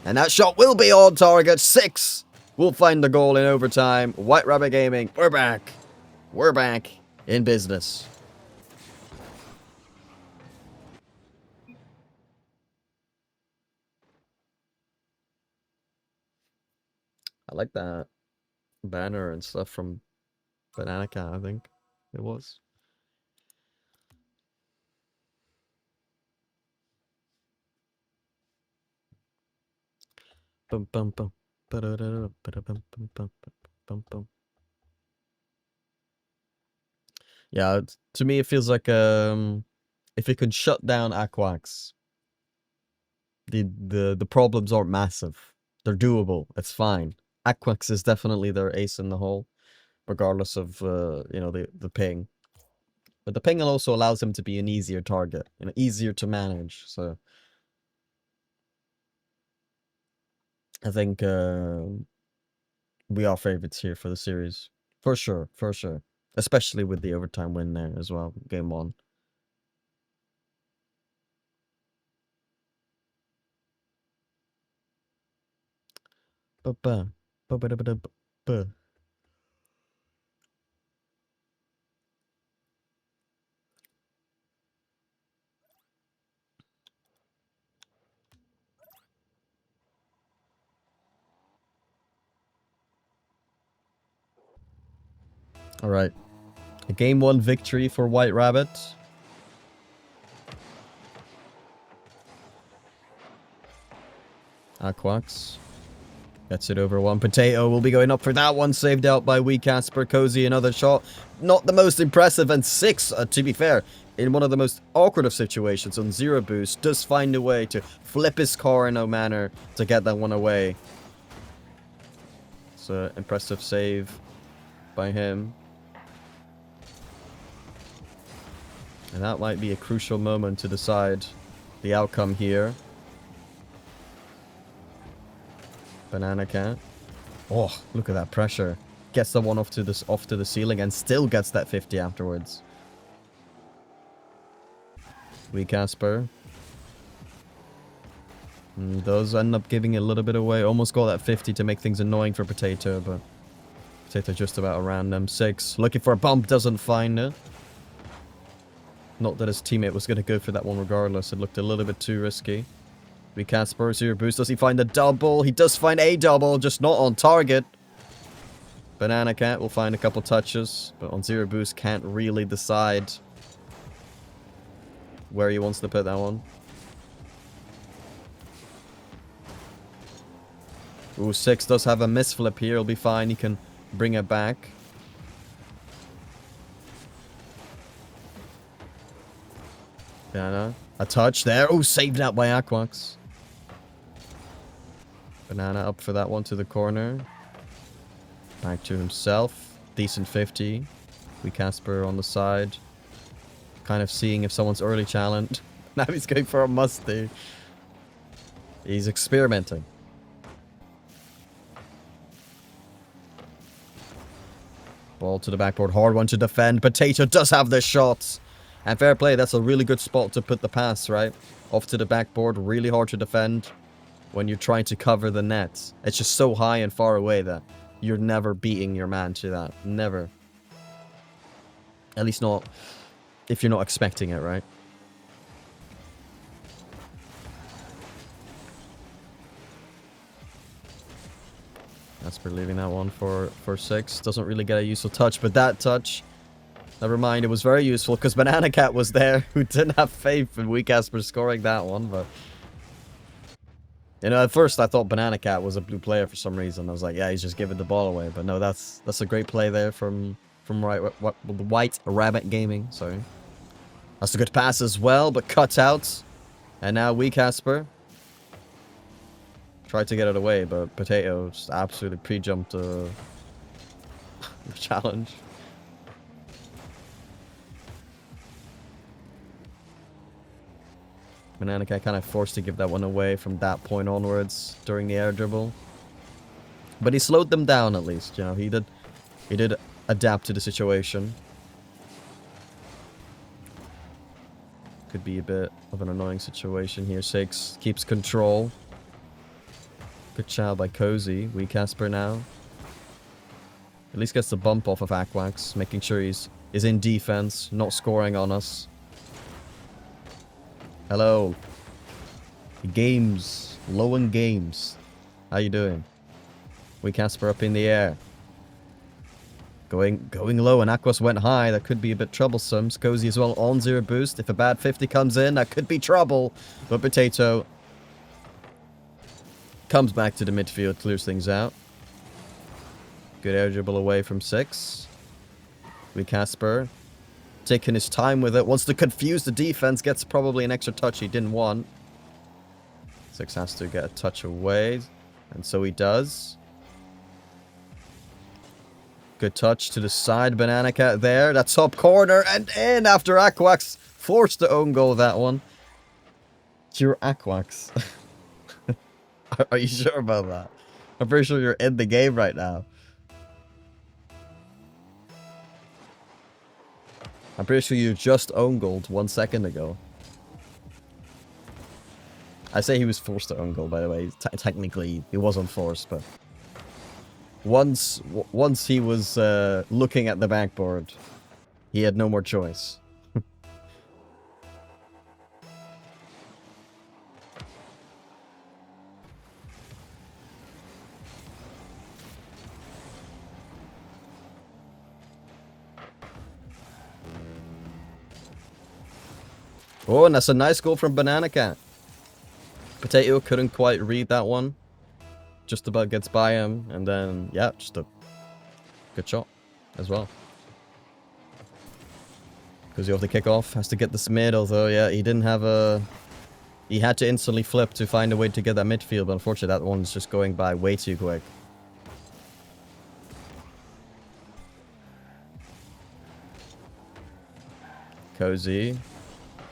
And that shot will be on target. 6 will find the goal in overtime. White Rabbit Gaming, we're back. We're back in business. I like that banner and stuff from Banana Cat, I think it was. Bum bum bum. Ba-da-da-da, ba-da-bum, bum, bum, bum, bum. Yeah, to me it feels like if it could shut down Aquax, the problems aren't massive. They're doable. It's fine. Aquax is definitely their ace in the hole, regardless of the ping. But the ping also allows him to be an easier target, easier to manage. So I think we are favorites here for the series. For sure, for sure. Especially with the overtime win there as well, game 1. Ba-ba. Ba-ba-da-ba-da-ba. All right. A game 1 victory for White Rabbit. Aquax gets it over 1. Potato will be going up for that one. Saved out by Wee Casper. Cozy, another shot. Not the most impressive. And 6, to be fair, in one of the most awkward of situations on 0 boost, does find a way to flip his car in no manner to get that one away. It's an impressive save by him. And that might be a crucial moment to decide the outcome here. Banana Cat. Oh, look at that pressure. Gets the one off to the ceiling and still gets that 50 afterwards. Wee Casper. Does end up giving a little bit away. Almost got that 50 to make things annoying for Potato, but Potato just about around them. 6. Looking for a bump, doesn't find it. Not that his teammate was going to go for that one regardless. It looked a little bit too risky. We Casper, 0 boost. Does he find a double? He does find a double, just not on target. Banana Cat will find a couple touches, but on 0 boost can't really decide where he wants to put that one. Ooh, 6 does have a misflip here. He'll be fine. He can bring it back. Banana. A touch there. Oh, saved out by Aquax. Banana up for that one to the corner. Back to himself. Decent 50. We Casper on the side. Kind of seeing if someone's early challenged. Now he's going for a musty. He's experimenting. Ball to the backboard. Hard one to defend. Potato does have the shots. And fair play, that's a really good spot to put the pass, right? Off to the backboard, really hard to defend when you're trying to cover the net. It's just so high and far away that you're never beating your man to that. Never. At least not if you're not expecting it, right? That's for leaving that one for 6. Doesn't really get a useful touch, but that touch... Never mind, it was very useful because Banana Cat was there who didn't have faith in Wee Casper scoring that one, but... at first I thought Banana Cat was a blue player for some reason. I was like, yeah, he's just giving the ball away. But no, that's a great play there from from White Rabbit Gaming. Sorry. That's a good pass as well, but cut out. And now we Casper. Tried to get it away, but Potato just absolutely pre-jumped the challenge. Banana Cat kind of forced to give that one away from that point onwards during the air dribble. But he slowed them down at least, you know, he did adapt to the situation. Could be a bit of an annoying situation here. Six keeps control. Good child by Cozy. We Casper now. At least gets the bump off of Aquax, making sure he's in defense, not scoring on us. Hello. Games. Lowen Games. How you doing? We Casper up in the air. Going low, and Aquas went high. That could be a bit troublesome. Cozy as well on 0 boost. If a bad 50 comes in, that could be trouble. But Potato comes back to the midfield, clears things out. Good air dribble away from 6. We Casper taking his time with it. Wants to confuse the defense. Gets probably an extra touch he didn't want. 6 has to get a touch away. And so he does. Good touch to the side. Banana Cat there. That top corner. And in after Aquax. Forced to own goal that one. You're Aquax. Are you sure about that? I'm pretty sure you're in the game right now. I'm pretty sure you just own gold 1 second ago. I say he was forced to own goal, by the way. Technically, he wasn't forced, but once he was looking at the backboard, he had no more choice. Oh, and that's a nice goal from Banana Cat. Potato couldn't quite read that one. Just about gets by him, and then, yeah, just a good shot as well. Because you have the kickoff, has to get this mid, although, yeah, he didn't have a... He had to instantly flip to find a way to get that midfield, but unfortunately that one's just going by way too quick. Cozy.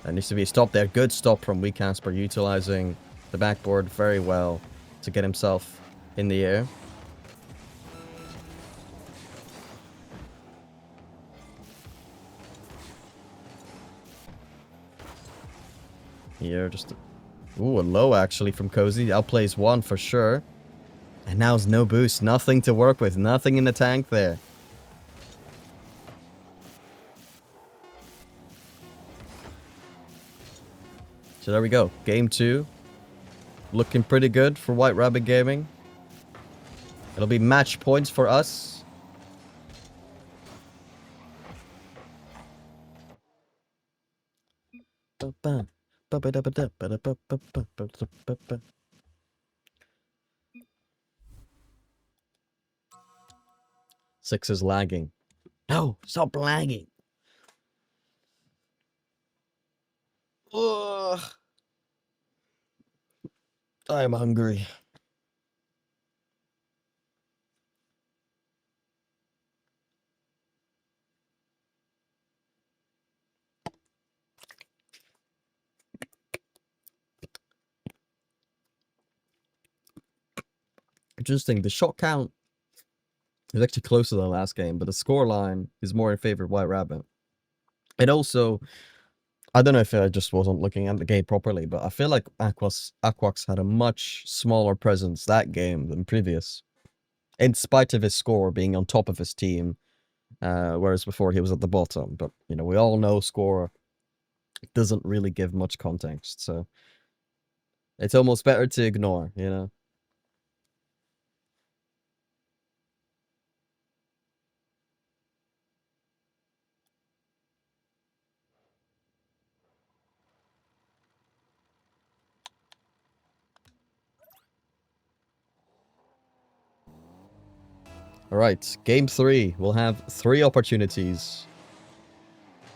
That needs to be a stop there. Good stop from Wee Casper, utilizing the backboard very well to get himself in the air. Here, just... Ooh, a low actually from Cozy. Outplays 1 for sure. And now it's no boost. Nothing to work with. Nothing in the tank there. So there we go. Game 2. Looking pretty good for White Rabbit Gaming. It'll be match points for us. Six is lagging. No, stop lagging. Ugh. I'm hungry. Interesting. The shot count is actually closer than the last game, but the score line is more in favor of White Rabbit. And also, I don't know if I just wasn't looking at the game properly, but I feel like Aquax had a much smaller presence that game than previous. In spite of his score being on top of his team, whereas before he was at the bottom. But, you know, we all know score doesn't really give much context, so it's almost better to ignore, you know? Alright, game 3. We'll have 3 opportunities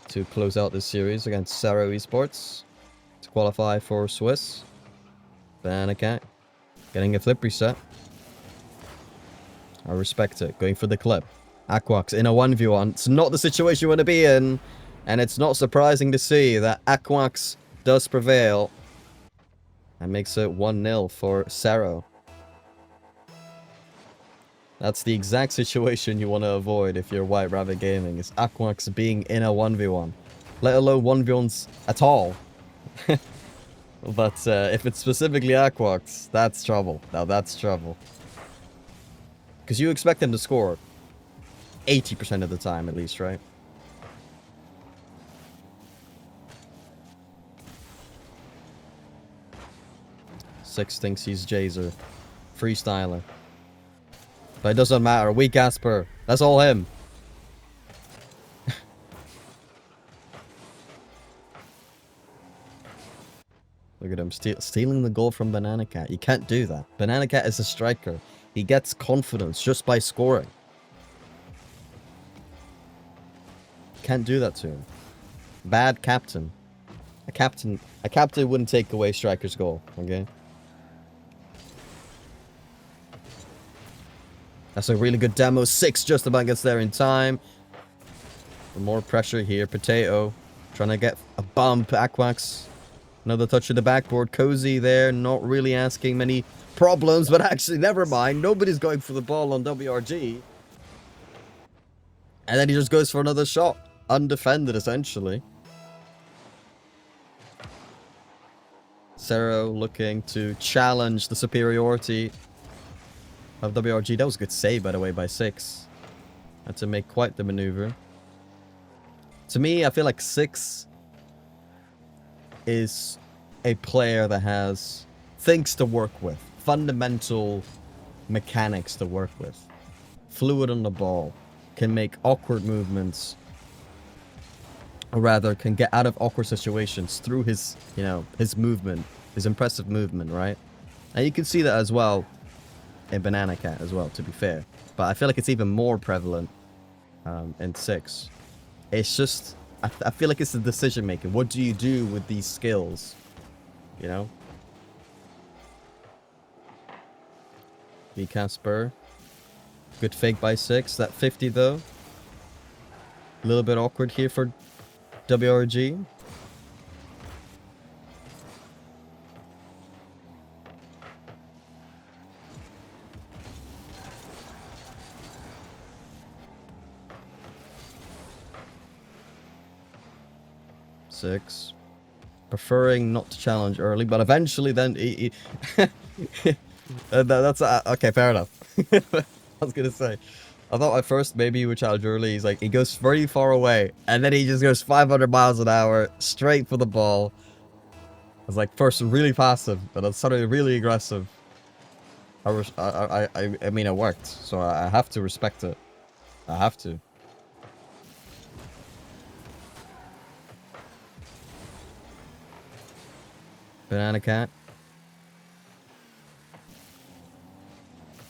to close out this series against Saro Esports to qualify for Swiss. Banana Cat getting a flip reset. I respect it. Going for the clip. Aquax in a 1v1. It's not the situation you want to be in. And it's not surprising to see that Aquax does prevail. And makes it 1-0 for Saro. That's the exact situation you want to avoid if you're White Rabbit Gaming. Is Aquax being in a 1v1. Let alone 1v1s at all. But if it's specifically Aquax, that's trouble. Now that's trouble. Because you expect them to score 80% of the time at least, right? Six thinks he's Jazer. Freestyler. But it doesn't matter. Weak Asper. That's all him. Look at him stealing the goal from Banana Cat. You can't do that. Banana Cat is a striker. He gets confidence just by scoring. Can't do that to him. Bad captain. A captain wouldn't take away striker's goal, okay? That's a really good demo. 6 just about gets there in time. More pressure here. Potato trying to get a bump. Aquax. Another touch of the backboard. Cozy there. Not really asking many problems, but actually, never mind. Nobody's going for the ball on WRG. And then he just goes for another shot. Undefended, essentially. Saro looking to challenge the superiority of WRG. That was a good save, by the way, by 6. Had to make quite the maneuver. To me, I feel like 6 is a player that has things to work with. Fundamental mechanics to work with. Fluid on the ball. Can make awkward movements. Or rather, can get out of awkward situations through his, you know, his movement. His impressive movement, right? And you can see that as well in Banana Cat as well, to be fair. But I feel like it's even more prevalent in 6. It's just, I feel like it's the decision making. What do you do with these skills? You know? B Casper. Good fake by 6. That 50 though. A little bit awkward here for WRG. Six. Preferring not to challenge early, but eventually then that's okay, fair enough. I was gonna say, I thought at first maybe he would challenge early. He's like, he goes very far away, and then he just goes 500 miles an hour straight for the ball. I was like, first really passive, but then suddenly really aggressive. I mean, it worked, so I have to respect it. I have to. Banana Cat.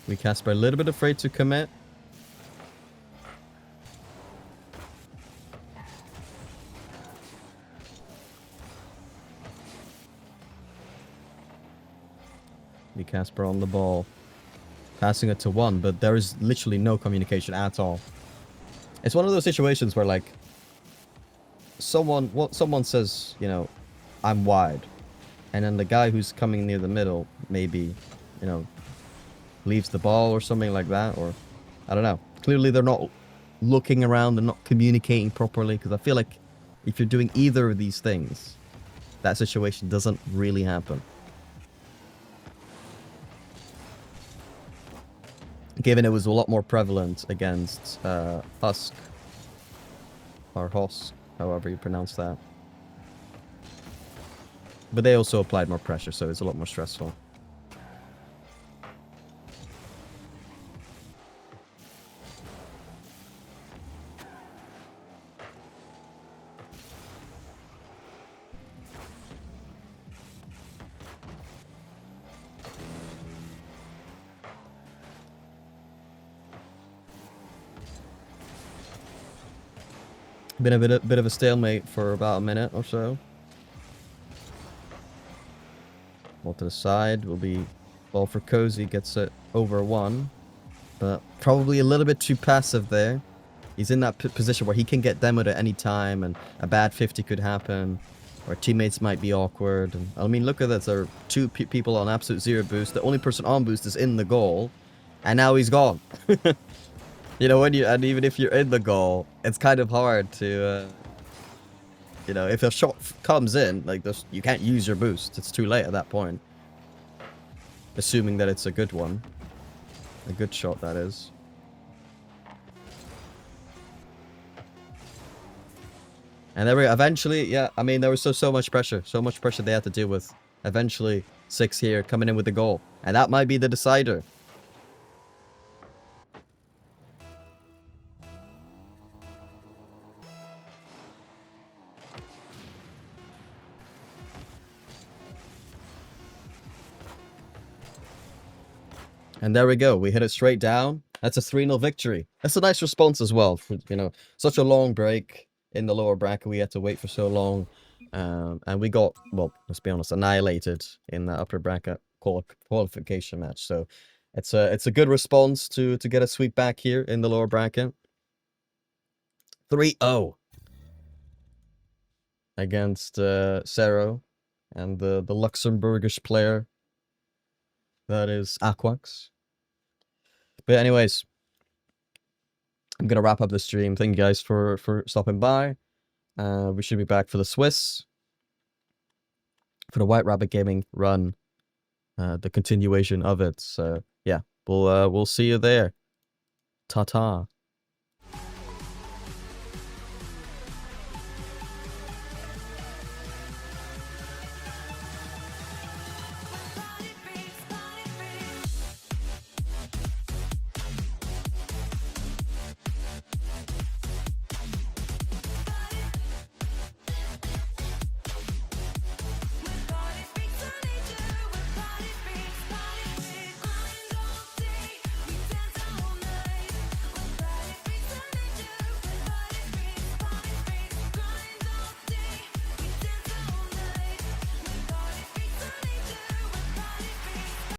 We Casper a little bit afraid to commit. We Casper on the ball. Passing it to 1, but there is literally no communication at all. It's one of those situations where, like, someone says, you know, I'm wide. And then the guy who's coming near the middle maybe, you know, leaves the ball or something like that. Or, I don't know. Clearly they're not looking around. They're not communicating properly. Because I feel like if you're doing either of these things, that situation doesn't really happen. Given it was a lot more prevalent against Husk. Or Hosk, however you pronounce that. But they also applied more pressure, so it's a lot more stressful. Been a bit of a stalemate for about a minute or so. Ball to the side will be ball for Cozy, gets it over 1. But probably a little bit too passive there. He's in that position where he can get demoed at any time and a bad 50 could happen. Or teammates might be awkward. And I mean, look at this. There are 2 people on absolute 0 boost. The only person on boost is in the goal. And now he's gone. You know, and even if you're in the goal, it's kind of hard to, you know, if a shot comes in, like this, you can't use your boost. It's too late at that point. Assuming that it's a good one. A good shot, that is. And there we go. Eventually, yeah, I mean, there was so much pressure. So much pressure they had to deal with. Eventually, 6 here, coming in with the goal. And that might be the decider. And there we go. We hit it straight down. That's a 3-0 victory. That's a nice response as well. For, you know, such a long break in the lower bracket. We had to wait for so long. And we got, well, let's be honest, annihilated in the upper bracket qualification match. So it's a good response to get a sweep back here in the lower bracket. 3-0 against Cero and the Luxembourgish player that is Aquax. But anyways, I'm going to wrap up the stream. Thank you guys for stopping by. We should be back for the Swiss. For the White Rabbit Gaming run. The continuation of it. So, yeah. We'll see you there. Ta-ta.